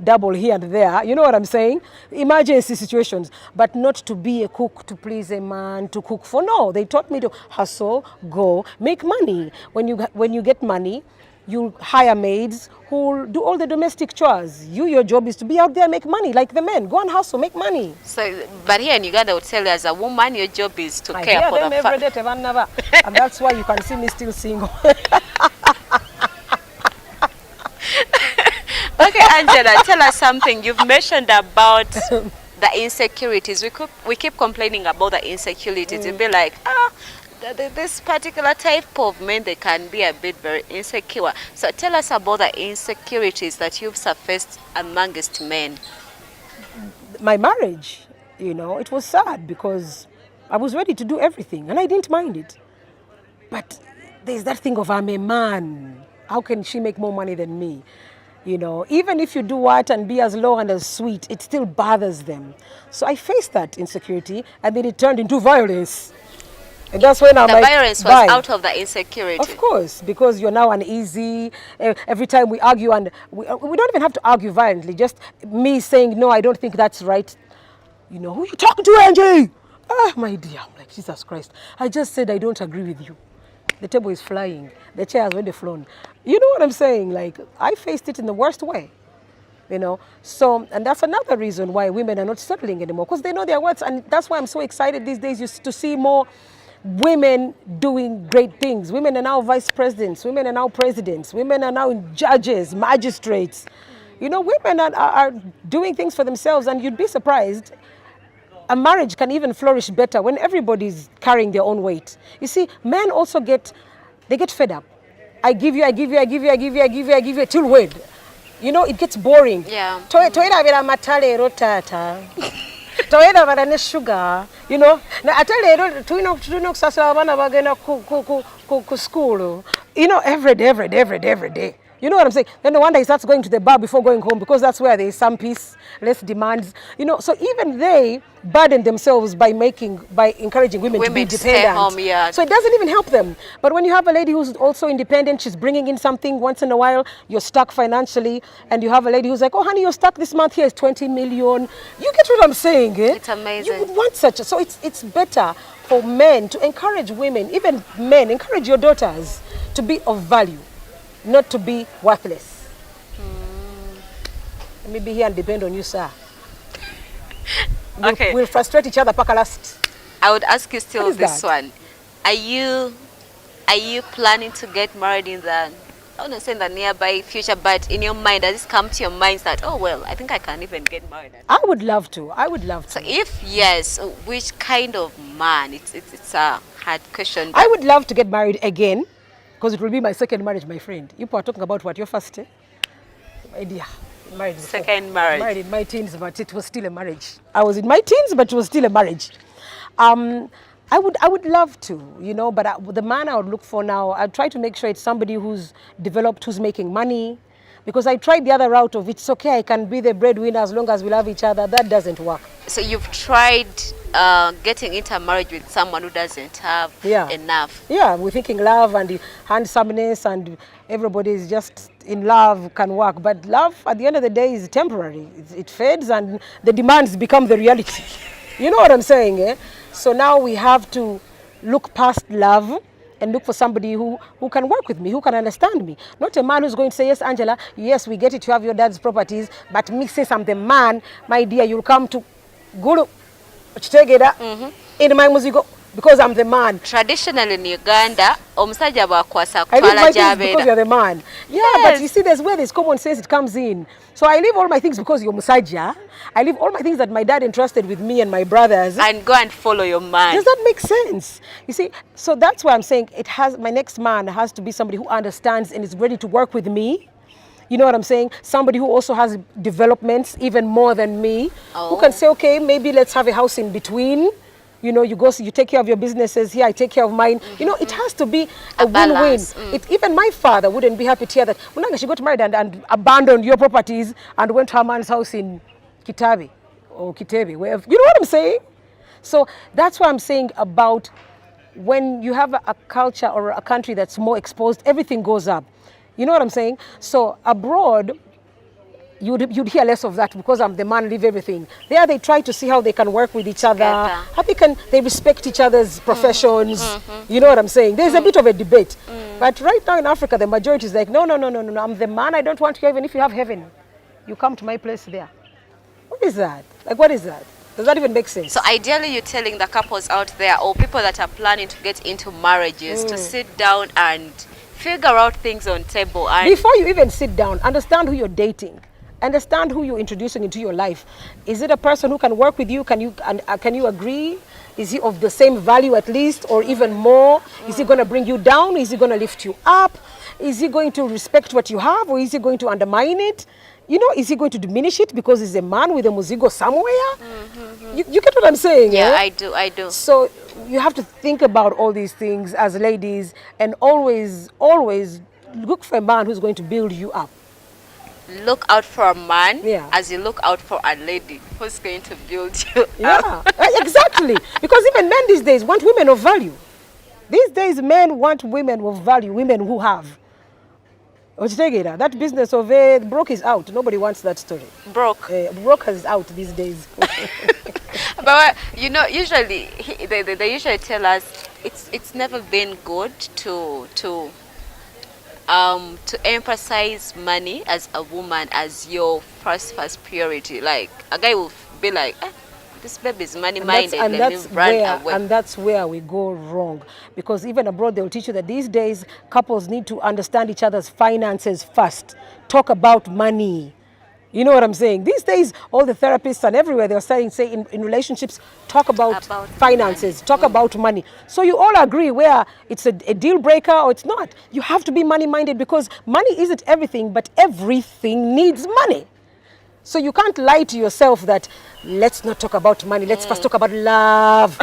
double here and there. You know what I'm saying? Emergency situations. But not to be a cook, to please a man, to cook for. No, they taught me to hustle, go, make money. When you get money, you hire maids who will do all the domestic chores. Your job is to be out there, make money, like the men. Go and hustle, make money. So, but here in Uganda, I would tell you as a woman, your job is to I care hear for them the every family. day, never. And that's why you can see me still single. Okay, Angela, tell us something. You've mentioned about the insecurities. We keep complaining about the insecurities. You'll be like, this particular type of men, they can be a bit very insecure. So tell us about the insecurities that you've surfaced amongst men. My marriage, it was sad because I was ready to do everything and I didn't mind it. But there's that thing of I'm a man. How can she make more money than me? You know, even if you do what and be as low and as sweet, it still bothers them. So I faced that insecurity, and then it turned into violence. And that's when I'm The like, violence was bye. out of the insecurity. Of course, because you're now uneasy. Every time we argue, and we don't even have to argue violently, just me saying, no, I don't think that's right. You know, who you talking to, Angie? Ah, my dear, I'm like, Jesus Christ. I just said I don't agree with you. The table is flying. The chair has already flown. You know what I'm saying? Like, I faced it in the worst way. You know, so, and that's another reason why women are not settling anymore, because they know their worth. And that's why I'm so excited these days to see more women doing great things. Women are now vice presidents. Women are now presidents. Women are now judges, magistrates. You know, women are doing things for themselves, and you'd be surprised. A marriage can even flourish better when everybody's carrying their own weight. You see, men also get fed up. I give you, till when? You know, it gets boring. Yeah. Toera vera matalero tata. Toera vera ne sugar. You know, na atalero tuino kusasa abana bagenda ku school. You know, every day. You know what I'm saying? Then no wonder he starts going to the bar before going home, because that's where there is some peace, less demands. You know, so even they burden themselves by encouraging women to be to independent. stay home, yeah. So it doesn't even help them. But when you have a lady who's also independent, she's bringing in something once in a while, you're stuck financially, and you have a lady who's like, oh honey, you're stuck this month, here is 20 million. You get what I'm saying, eh? It's amazing. You would want such a, so it's better for men to encourage women, even men, encourage your daughters to be of value, not to be worthless. Let me be here and depend on you, sir. Okay. We'll frustrate each other paka last. I would ask you still What is this that? one. Are you planning to get married in the, I wouldn't say in the nearby future, but in your mind, does this come to your mind that, oh well, I think I can even get married? I would love to. So if yes, which kind of man? It's a hard question. I would love to get married again, because it will be my second marriage, my friend. You are talking about what, your first, eh? My dear, married before. Second marriage. Married in my teens, but it was still a marriage. I was in my teens, but it was still a marriage. I would love to, you know, but the man I would look for now, I'd try to make sure it's somebody who's developed, who's making money. Because I tried the other route of it's okay, I can be the breadwinner as long as we love each other. That doesn't work. So you've tried getting into a marriage with someone who doesn't have enough. Yeah, we're thinking love and the handsomeness and everybody is just in love can work. But love, at the end of the day, is temporary. It fades and the demands become the reality. You know what I'm saying, eh? So now we have to look past love and look for somebody who can work with me, who can understand me. Not a man who's going to say, yes, Angela, yes, we get it, you have your dad's properties, but me, since I'm the man, my dear, you'll come to Gulu, in my music, because I'm the man. Traditionally in Uganda, omusajja bwakwasa I leave kutwala my things because gy'abeera. you're the man. Yeah, Yes. but you see, there's where this common sense, it comes in. So I leave all my things because you're musajja. I leave all my things that my dad entrusted with me and my brothers. And go and follow your man. Does that make sense? You see, so that's why I'm saying my next man has to be somebody who understands and is ready to work with me. You know what I'm saying? Somebody who also has developments even more than me. Oh. Who can say, okay, maybe let's have a house in between. You know, you take care of your businesses here, I take care of mine. You know, it has to be a win-win. balance. Even my father wouldn't be happy to hear that Munanga, she got married and abandoned your properties and went to her man's house in Kitabi or Kitebi. You know what I'm saying? So that's what I'm saying about when you have a culture or a country that's more exposed, everything goes up. You know what I'm saying? So abroad, you'd hear less of that because I'm the man, leave everything. There they try to see how they can work with each other, how they respect each other's professions. You know what I'm saying? There's a bit of a debate. But right now in Africa, the majority is like, no, I'm the man, I don't want you, even if you have heaven. You come to my place there. What is that? Like, what is that? Does that even make sense? So ideally you're telling the couples out there or people that are planning to get into marriages to sit down and figure out things on table. And before you even sit down, understand who you're dating. Understand who you're introducing into your life. Is it a person who can work with you? Can you agree? Is he of the same value at least or even more? Is he going to bring you down? Is he going to lift you up? Is he going to respect what you have or is he going to undermine it? You know, is he going to diminish it because he's a man with a muzigo somewhere? You get what I'm saying? yeah, eh? I do. So you have to think about all these things as ladies and always look for a man who's going to build you up. look out for a man Yeah. as you look out for a lady who's going to build you Yeah, up. exactly. Because even men these days want women of value. These days, men want women of value, women who have. Ochitegera, that business of broke is out. Nobody wants that story. Broke. Broke is out these days. But you know, usually they usually tell us it's never been good to emphasize money as a woman as your first priority. Like a guy will be like, this baby's money minded, let me run away. And that's where we go wrong. Because even abroad, they'll teach you that these days, couples need to understand each other's finances first. Talk about money. You know what I'm saying? These days, all the therapists and everywhere, they're starting to say in relationships, talk about finances, talk about money. So you all agree where it's a deal breaker or it's not. You have to be money minded because money isn't everything, but everything needs money. So you can't lie to yourself that let's not talk about money. Let's first talk about love.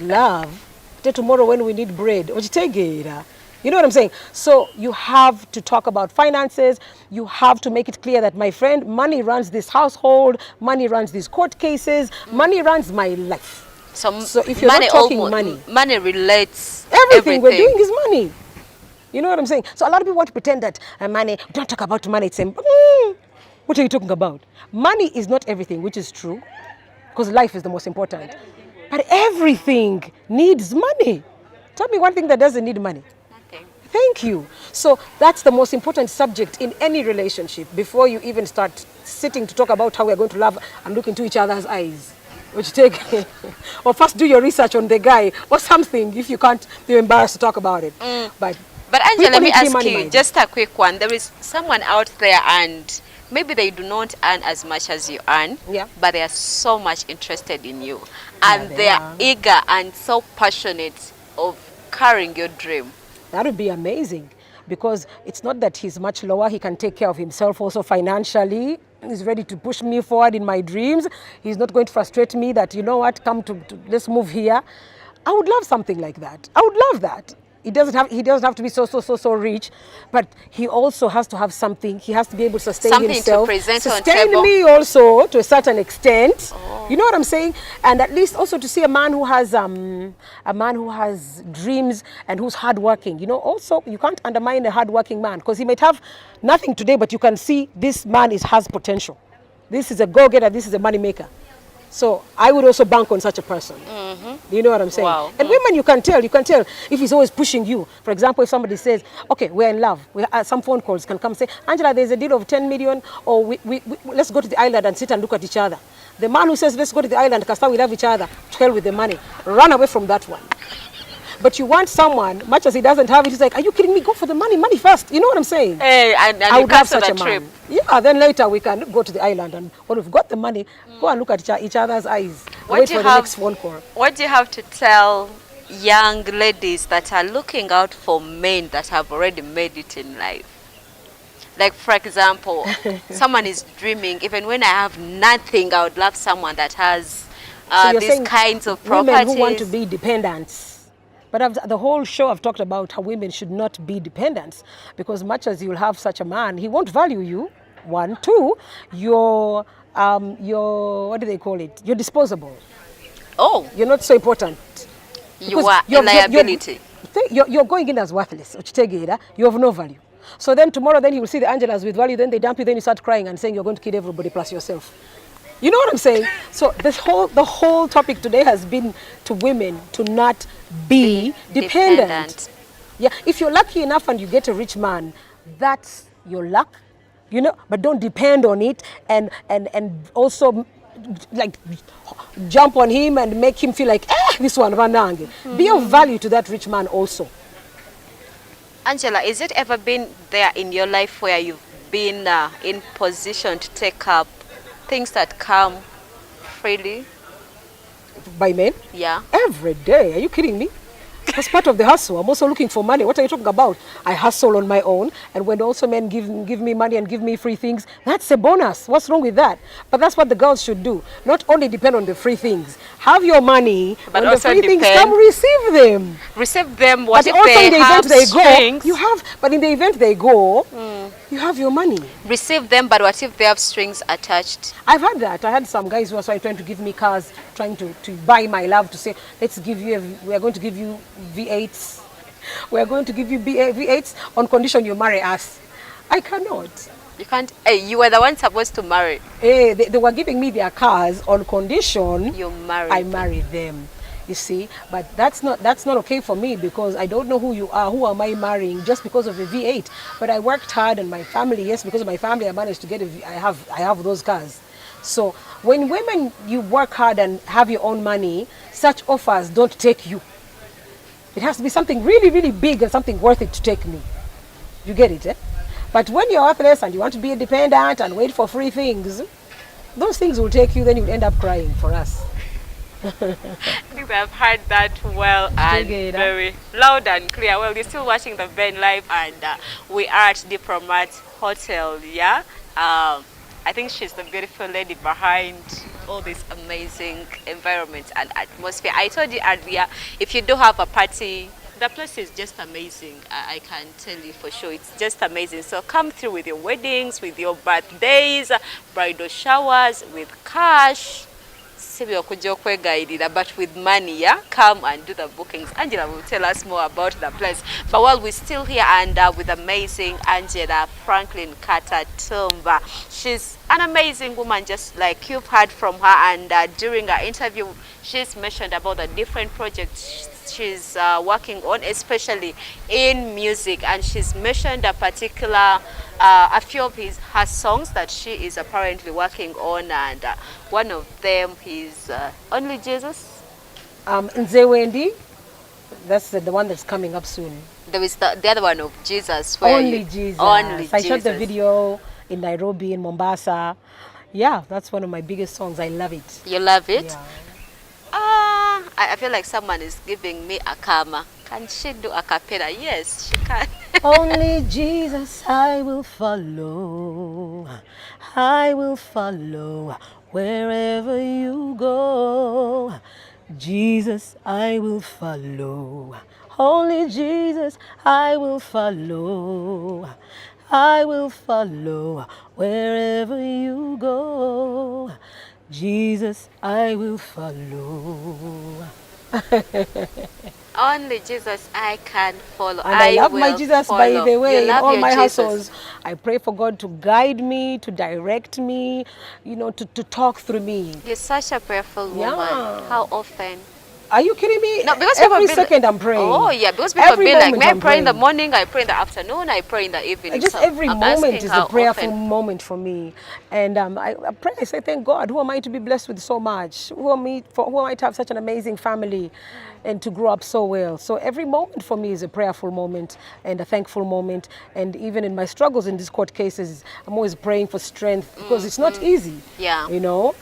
Love. Tomorrow when we need bread. You know what I'm saying? So you have to talk about finances. You have to make it clear that, my friend, money runs this household. Money runs these court cases. Money runs my life. So if you're not talking money relates everything we're doing is money. You know what I'm saying? So a lot of people want to pretend that money, don't talk about money. It's what are you talking about? Money is not everything, which is true, because life is the most important. But everything needs money. Tell me one thing that doesn't need money. Nothing. Thank you. So that's the most important subject in any relationship before you even start sitting to talk about how we're going to love and look into each other's eyes. Which take, or first do your research on the guy or something if you can't be embarrassed to talk about it. But Angela, let me ask you just a quick one. There is someone out there and maybe they do not earn as much as you earn, but they are so much interested in you. And they are eager and so passionate of carrying your dream. That would be amazing, because it's not that he's much lower. He can take care of himself also financially. He's ready to push me forward in my dreams. He's not going to frustrate me that, you know what, let's move here. I would love something like that. I would love that. He doesn't have to be so rich, but he also has to have something. He has to be able to sustain himself. To present sustain on me also to a certain extent. You know what I'm saying? And at least also to see a man who has dreams and who's hardworking. You know, also you can't undermine a hardworking man, because he might have nothing today, but you can see this man has potential. This is a go-getter. This is a money maker. So I would also bank on such a person. You know what I'm saying? Wow. And women, you can tell if he's always pushing you. For example, if somebody says, okay, we're in love, some phone calls can come and say, Angela, there's a deal of 10 million, or let's go to the island and sit and look at each other. The man who says, let's go to the island because we love each other, to hell with the money. Run away from that one. But you want someone, much as he doesn't have it, he's like, are you kidding me? Go for the money first. You know what I'm saying? Hey, and I would have such a trip. man. Yeah, then later we can go to the island, and when we've got the money, go and look at each other's eyes. Wait for the next phone call. What do you have to tell young ladies that are looking out for men that have already made it in life? Like, for example, someone is dreaming, even when I have nothing, I would love someone that has these kinds of properties. Women who want to be dependents. But the whole show I've talked about how women should not be dependents, because much as you'll have such a man, he won't value you. 1, 2, you're what do they call it? You're disposable. Oh. You're not so important. You are a liability. You're going in as worthless. You have no value. So then tomorrow, then you will see the Angellas with value, then they dump you, then you start crying and saying you're going to kill everybody plus yourself. You know what I'm saying? So the whole topic today has been to women to not be dependent. Yeah, if you're lucky enough and you get a rich man, that's your luck, you know, but don't depend on it and also like jump on him and make him feel like, this one, Vanange. Be of value to that rich man also. Angela, is it ever been there in your life where you've been in position to take up things that come freely? By men? Yeah. Every day. Are you kidding me? That's part of the hustle. I'm also looking for money. What are you talking about? I hustle on my own, and when also men give me money and give me free things, that's a bonus. What's wrong with that? But that's what the girls should do. Not only depend on the free things. Have your money, but when the also free things depend, come, receive them. Receive them. What But if also they in the have event they strings? go, you have. But in the event they go, you have your money. Receive them, but what if they have strings attached? I've had that. I had some guys who were trying to give me cars, trying to buy my love, to say, let's give you, we are going to give you V8s. We are going to give you V8s on condition you marry us. I cannot. You can't. Hey, you were the one supposed to marry. Hey, they were giving me their cars on condition You marry. I marry them. You see, but that's not okay for me, because I don't know who you are. Who am I marrying just because of a V8? But I worked hard, and my family, yes, because of my family, I managed to get I have those cars. So when women, you work hard and have your own money, such offers don't take you. It has to be something really, really big and something worth it to take me. You get it, eh? But when you're worthless and you want to be independent and wait for free things, those things will take you, then you'll end up crying for us. I think I've heard that well and very loud and clear. Well, you're still watching the Ben Live, and we are at Diplomat Hotel, yeah? I think she's the beautiful lady behind all this amazing environment and atmosphere. I told you earlier, if you do have a party, the place is just amazing. I can tell you for sure, it's just amazing. So come through with your weddings, with your birthdays, bridal showers, with cash. But with money, yeah, come and do the bookings. Angela will tell us more about the place. But while we're still here and with amazing Angella Katatumba, she's an amazing woman, just like you've heard from her. And during her interview, she's mentioned about the different projects she's working on, especially in music, and she's mentioned a particular a few of her songs that she is apparently working on, and one of them is Only Jesus. Nzewendi, that's the one that's coming up soon. There is the other one of Jesus. Only Jesus. Only I Jesus. shot the video in Nairobi, in Mombasa. Yeah, that's one of my biggest songs. I love it. You love it? Yeah. I feel like someone is giving me a karma. Can she do a cappella? Yes, she can. Only Jesus I will follow. I will follow wherever you go. Jesus I will follow. Only Jesus I will follow. I will follow wherever you go. Jesus I will follow. Only Jesus I can follow. And I love my Jesus, by the way, in all my Jesus. hustles. I pray for God to guide me, to direct me, you know, to talk through me. You're such a prayerful woman. Yeah. How often? Are you kidding me? No, because every people second I'm praying. Oh yeah, because people Every be like, moment may I I'm pray in the praying. morning, I pray in the afternoon, I pray in the evening. Just So every I'm moment asking is how a prayerful often. moment for me. And I pray, I say, thank God, who am I to be blessed with so much? Who am I to have such an amazing family and to grow up so well? So every moment for me is a prayerful moment and a thankful moment. And even in my struggles in these court cases, I'm always praying for strength, because it's not easy, Yeah. you know.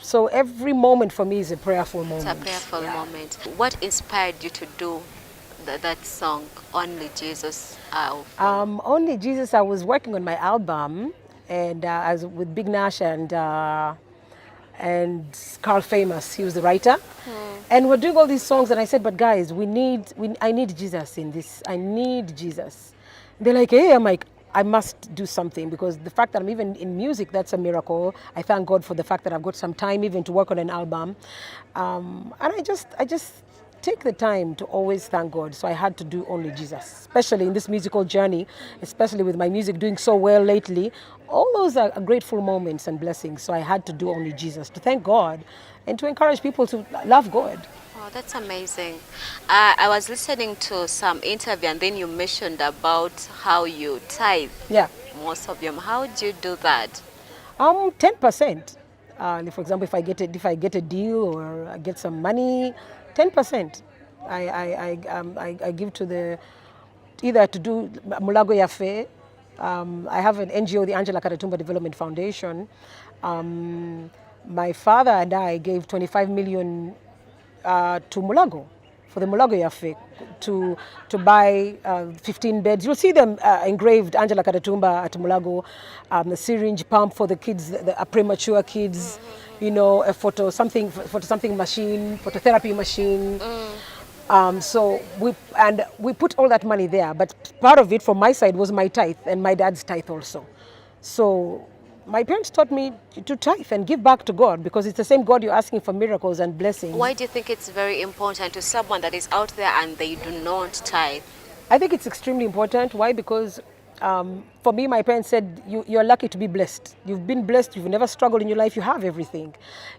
So every moment for me is a prayerful moment. It's a prayerful moment. What inspired you to do that song, Only Jesus? Only Jesus, I was working on my album, and I was with Big Nash and Carl Famous. He was the writer. And we're doing all these songs, and I said, but guys, I need Jesus in this. I need Jesus. They're like, hey, I'm like, I must do something, because the fact that I'm even in music, that's a miracle. I thank God for the fact that I've got some time even to work on an album. And I just take the time to always thank God. So I had to do Only Jesus, especially in this musical journey, especially with my music doing so well lately. All those are grateful moments and blessings. So I had to do Only Jesus to thank God and to encourage people to love God. Oh, that's amazing. I was listening to some interview, and then you mentioned about how you tithe. Yeah. Most of them. How do you do that? 10%. For example, if I get a deal or I get some money, 10%. I give to the, either to do Mulago Yafe. I have an NGO, the Angella Katatumba Development Foundation. My father and I gave 25 million to Mulago for the Mulago Yafe to buy 15 beds. You'll see them engraved, Angella Katatumba at Mulago, the syringe pump for the kids, the premature kids, you know, a photo something machine, phototherapy machine. So we put all that money there, but part of it from my side was my tithe and my dad's tithe also. So my parents taught me to tithe and give back to God, because it's the same God you're asking for miracles and blessings. Why do you think it's very important to someone that is out there and they do not tithe? I think it's extremely important. Why? Because for me, my parents said, you're lucky to be blessed. You've been blessed. You've never struggled in your life. You have everything.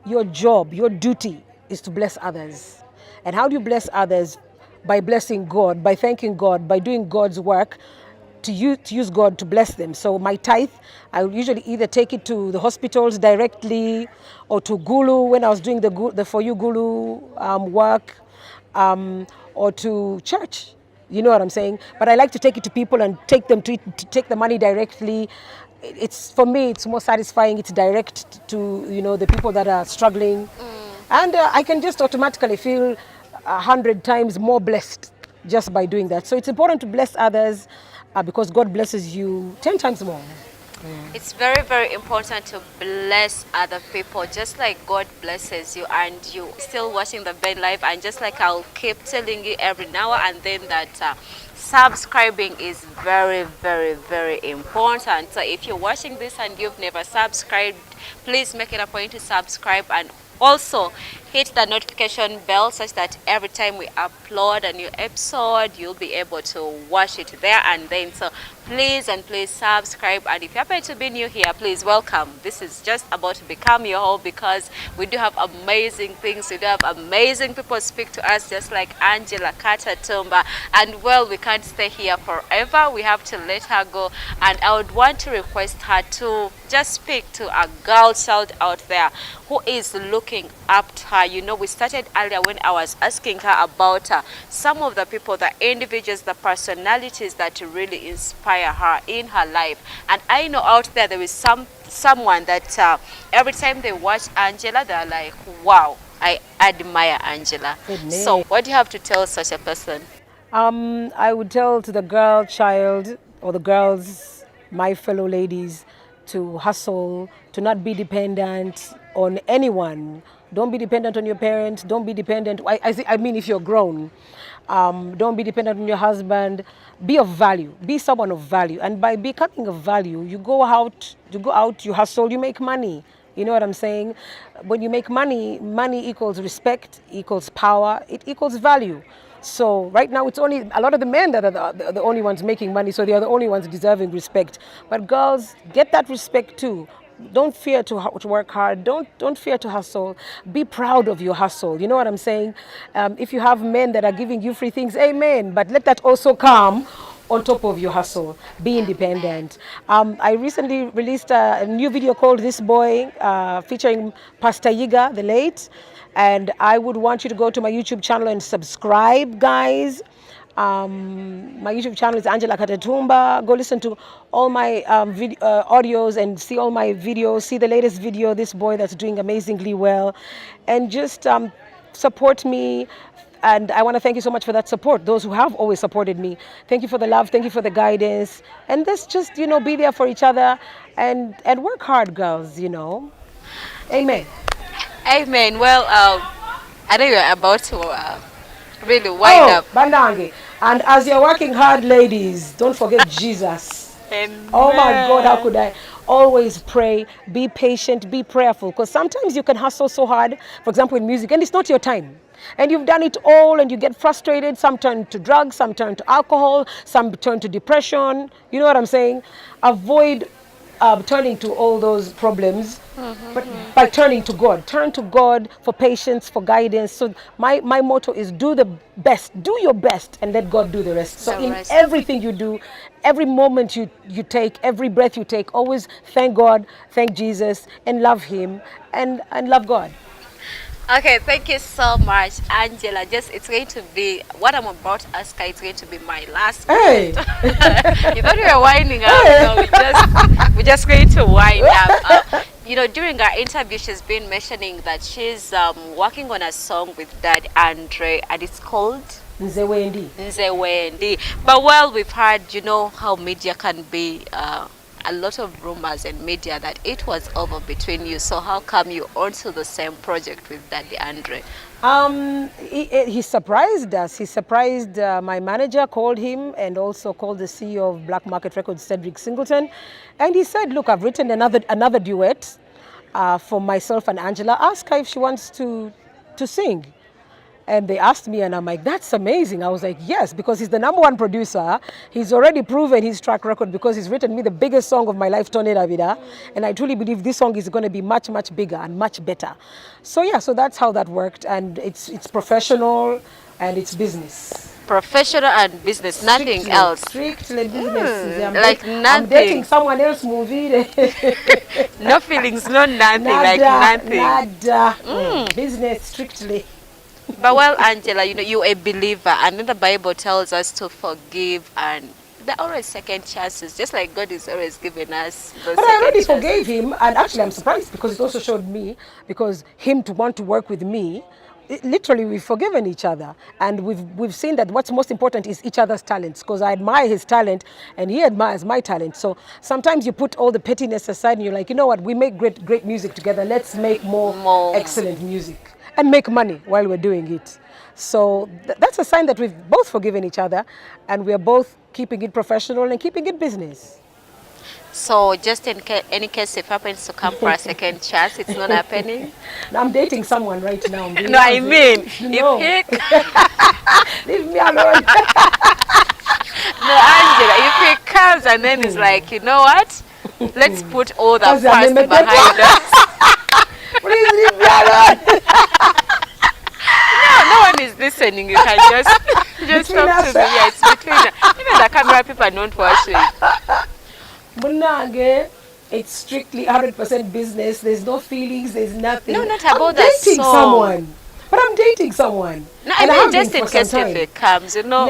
Your job, your duty is to bless others. And how do you bless others? By blessing God, by thanking God, by doing God's work, to use God to bless them. So my tithe, I would usually either take it to the hospitals directly, or to Gulu when I was doing the For You Gulu work, or to church. You know what I'm saying? But I like to take it to people and take them to take the money directly. It's, for me, it's more satisfying. It's direct to, you know, the people that are struggling, and I can just automatically feel 100 times more blessed just by doing that. So it's important to bless others, because God blesses you 10 times more. It's very, very important to bless other people, just like God blesses you, and you still watching the Ben Live. And just like I'll keep telling you every now and then that subscribing is very, very, very important. So if you're watching this and you've never subscribed, please make it a point to subscribe, and also hit the notification bell such that every time we upload a new episode, you'll be able to watch it there and then. So please and please subscribe, and if you happen to be new here, please welcome. This is just about to become your home, because we do have amazing things. We do have amazing people speak to us, just like Angella Katatumba. And well, we can't stay here forever. We have to let her go, and I would want to request her to just speak to a girl child out there who is looking up to her. You know, we started earlier when I was asking her about some of the people, the individuals, the personalities that really inspire her in her life. And I know out there is someone that every time they watch Angella, they're like, wow, I admire Angella. So what do you have to tell such a person? I would tell to the girl child, or the girls, my fellow ladies, to hustle, to not be dependent on anyone. Don't be dependent on your parents. Don't be dependent. I mean, if you're grown, don't be dependent on your husband. Be of value. Be someone of value. And by becoming of value, you go out, you hustle, you make money. You know what I'm saying? When you make money, money equals respect, equals power, it equals value. So right now it's only a lot of the men that are the only ones making money, so they are the only ones deserving respect. But girls, get that respect too. Don't fear to work hard. Don't fear to hustle. Be proud of your hustle. You know what I'm saying? If you have men that are giving you free things, amen. But let that also come on top of your hustle. Be independent. I recently released a new video called This Boy, featuring Pastor Yiga, the late. And I would want you to go to my YouTube channel and subscribe, guys. My YouTube channel is Angella Katatumba. Go listen to all my audios and see all my videos. See the latest video, This Boy that's doing amazingly well. And just support me. And I want to thank you so much for that support, those who have always supported me. Thank you for the love. Thank you for the guidance. And let's just, you know, be there for each other and work hard, girls, you know. Amen. Amen. Well, I know you're about to really wind up. Bandange. And as you're working hard, ladies, don't forget Jesus. Amen. Oh my God, how could I? Always pray, be patient, be prayerful. Because sometimes you can hustle so hard, for example, in music, and it's not your time. And you've done it all and you get frustrated. Some turn to drugs, some turn to alcohol, some turn to depression. You know what I'm saying? Avoid turning to all those problems, but by turning to God. Turn to God for patience, for guidance. So my motto is do the best, do your best, and let God do the rest. So in everything you do, every moment you take, every breath you take, always thank God, thank Jesus, and love Him, and love God. Okay, thank you so much, Angella. It's going to be, what I'm about to ask her, it's going to be my last Hey! You thought we were winding up, so we're just going to wind up. you know, during our interview, she's been mentioning that she's working on a song with Dad Andre, and it's called Nzewendi. But well, we've heard, you know, how media can be, a lot of rumors in media that it was over between you. So how come you onto the same project with Daddy Andre? He surprised us. He surprised my manager, called him, and also called the CEO of Black Market Records, Cedric Singleton. And he said, look, I've written another duet for myself and Angela. Ask her if she wants to sing. And they asked me, and I'm like, that's amazing. I was like, yes, because he's the #1 producer. He's already proven his track record because he's written me the biggest song of my life, Tone La Vida. And I truly believe this song is going to be much, much bigger and much better. So yeah, so that's how that worked. And it's professional and it's business. Professional and business, nothing else. Strictly business. Like nothing. I'm dating someone else movie. No feelings, no nothing, like nothing. Nada. Business strictly. But well, Angela, you know, you're a believer, and then the Bible tells us to forgive, and there are always second chances, just like God is always giving us those. But I already forgave him, and actually I'm surprised because it also showed me, because him to want to work with me, literally we've forgiven each other, and we've seen that what's most important is each other's talents, because I admire his talent and he admires my talent. So sometimes you put all the pettiness aside and you're like, you know what, we make great music together, let's make more excellent music and make money while we're doing it. So that's a sign that we've both forgiven each other and we're both keeping it professional and keeping it business. So just in any case, if happens to come for a second chance, it's not happening? I'm dating someone right now. No, I mean, if he... Leave me alone. No, Angela, if he comes and then he's like, you know what? Let's put all the past behind us. Please leave me alone. No one is listening. You can just talk to me. Yeah, it's between us. Even the camera people are not watching. Bunage, it's strictly 100% business. There's no feelings. There's nothing. No, not about that song. Someone. But I'm dating someone. No, I mean just in case if it comes, you know.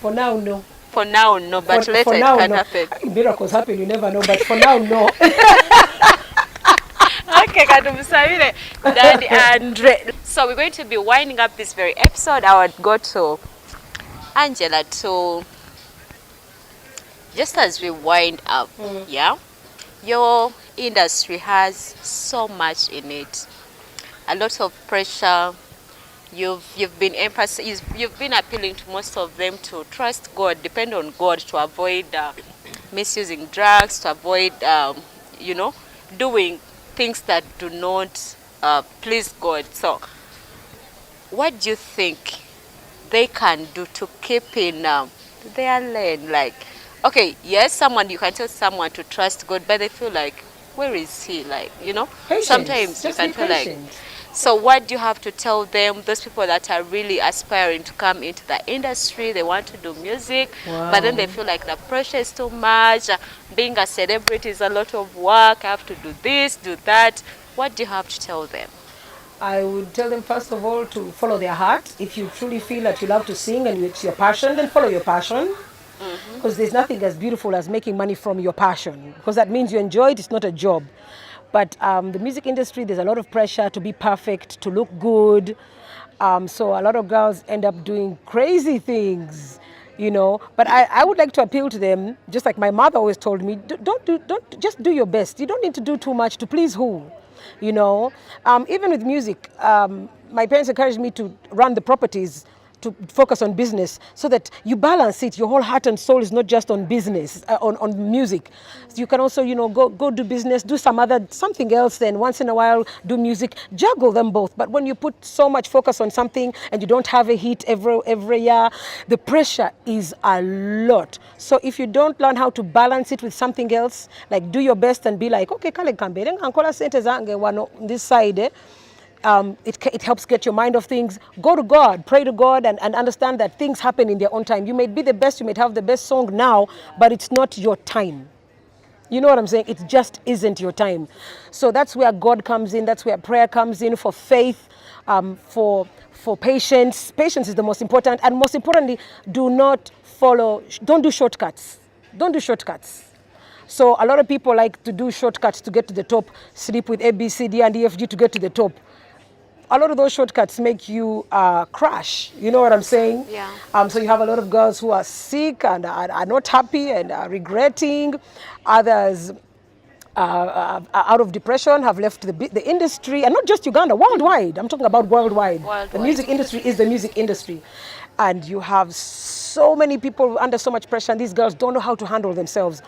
For now, no. For now, no. But later it can happen. Miracles happen, you never know. But for now, no. Okay, Daddy Andre. So we're going to be winding up this very episode. I would go to Angela to, just as we wind up, yeah, your industry has so much in it, a lot of pressure. You've been appealing to most of them to trust God, depend on God, to avoid misusing drugs, to avoid you know, doing things that do not please God. So what do you think they can do to keep in their lane? Like, okay, yes, you can tell someone to trust God, but they feel like, where is he? Like, you know, patience. Sometimes you can feel patient. Like, so what do you have to tell them, those people that are really aspiring to come into the industry, they want to do music, but then they feel like the pressure is too much, being a celebrity is a lot of work, I have to do this, do that. What do you have to tell them? I would tell them, first of all, to follow their heart. If you truly feel that you love to sing and it's your passion, then follow your passion. Because there's nothing as beautiful as making money from your passion, because that means you enjoy it, it's not a job. But the music industry, there's a lot of pressure to be perfect, to look good. So a lot of girls end up doing crazy things, you know. But I would like to appeal to them, just like my mother always told me, don't just do your best. You don't need to do too much to please who, you know. Even with music, my parents encouraged me to run the properties, to focus on business, so that you balance it. Your whole heart and soul is not just on business, on music. So you can also, you know, go do business, do something else, then once in a while do music. Juggle them both. But when you put so much focus on something and you don't have a hit every year, the pressure is a lot. So if you don't learn how to balance it with something else, like do your best and be like, okay, kale kambere ankola sente zange wano this side. It helps get your mind off things. Go to God, pray to God, and understand that things happen in their own time. You may be the best, you may have the best song now, but it's not your time. You know what I'm saying? It just isn't your time. So that's where God comes in. That's where prayer comes in, for faith, for patience. Patience is the most important. And most importantly, don't do shortcuts. Don't do shortcuts. So a lot of people like to do shortcuts to get to the top, sleep with A, B, C, D, and E, F, G to get to the top. A lot of those shortcuts make you crash. You know what I'm saying? Yeah. So you have a lot of girls who are sick and are not happy and are regretting. Others out of depression, have left the industry, and not just Uganda, worldwide. I'm talking about worldwide. The music industry is the music industry. And you have so many people under so much pressure, and these girls don't know how to handle themselves.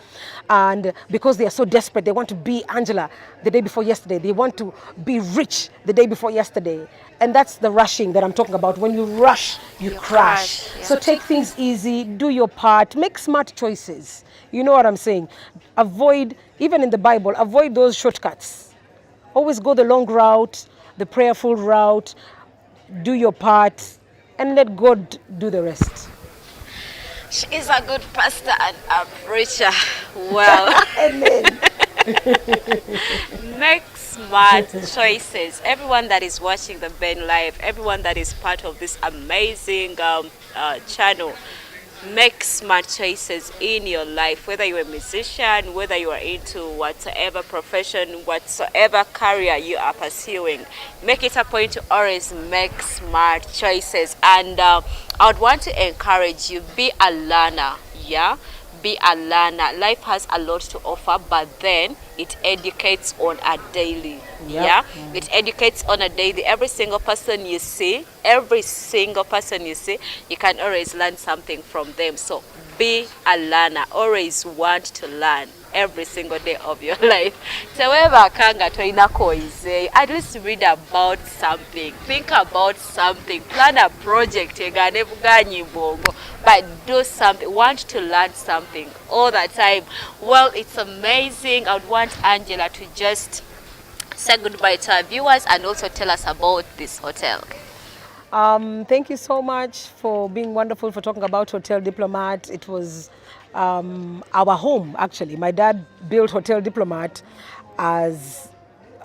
And because they are so desperate, they want to be Angela the day before yesterday. They want to be rich the day before yesterday. And that's the rushing that I'm talking about. When you rush, you crash. Yeah. So take things easy, do your part, make smart choices. You know what I'm saying? Avoid, even in the Bible, avoid those shortcuts. Always go the long route, the prayerful route, do your part, and let God do the rest. She is a good pastor and a preacher. Well, Amen. make smart choices. Everyone that is watching the Ben Live, everyone that is part of this amazing channel, make smart choices in your life, whether you're a musician, whether you are into whatever profession, whatsoever career you are pursuing. Make it a point to always make smart choices. And I would want to encourage you, be a learner. Yeah, be a learner. Life has a lot to offer, but then it educates on a daily. Yep. Yeah, it educates on a daily. Every single person you see, you can always learn something from them. So be a learner. Always want to learn every single day of your life. At least read about something, think about something, plan a project, but do something, want to learn something all the time. Well, it's amazing. I would want Angela to just say goodbye to our viewers and also tell us about this hotel. Thank you so much for being wonderful, for talking about Hotel Diplomat. It was our home, actually. My dad built Hotel Diplomat as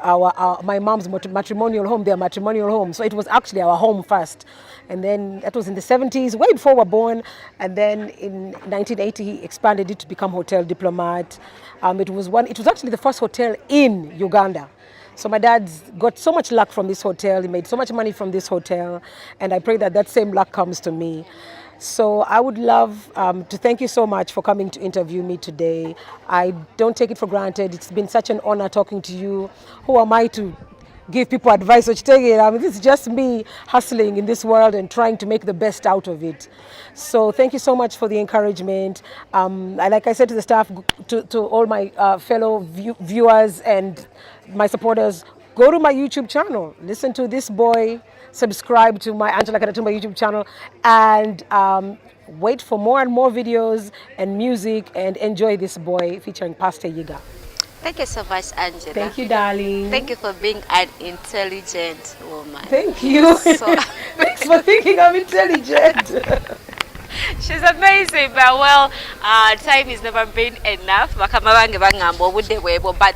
my mom's matrimonial home, their matrimonial home. So it was actually our home first. And then that was in the 70s, way before we were born. And then in 1980, he expanded it to become Hotel Diplomat. It was actually the first hotel in Uganda. So my dad's got so much luck from this hotel. He made so much money from this hotel. And I pray that that same luck comes to me. So I would love to thank you so much for coming to interview me today. I don't take it for granted. It's been such an honor talking to you. Who am I to give people advice? This is just me hustling in this world and trying to make the best out of it. So thank you so much for the encouragement. Like I said to the staff, to all my fellow viewers and my supporters, go to my YouTube channel, listen to this boy, subscribe to my Angella Katatumba YouTube channel, and wait for more and more videos and music, and enjoy this boy featuring Pastor Yiga. Thank you so much, Angela. Thank you, darling. Thank you for being an intelligent woman. Thank you. Thanks for thinking I'm intelligent. She's amazing, but well, time has never been enough. But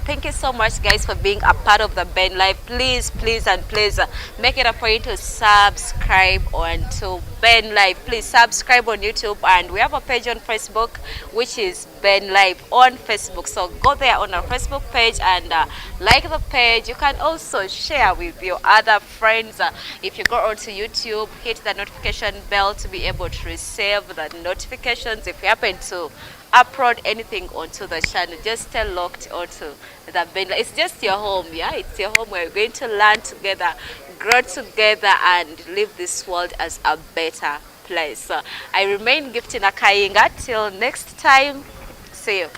thank you so much, guys, for being a part of the Ben Live. Please, please, and please make it a point to subscribe on to Ben Live. Please subscribe on YouTube, and we have a page on Facebook, which is Ben Live on Facebook. So go there on our Facebook page and like the page. You can also share with your other friends. If you go onto YouTube, hit the notification bell to be able to receive the notifications. If you happen to upload anything onto the channel, just stay locked onto the Ben Live. It's just your home, yeah? It's your home where we're going to learn together, grow together, and live this world as a better place. I remain Gifty Nakainga. Till next time, see you.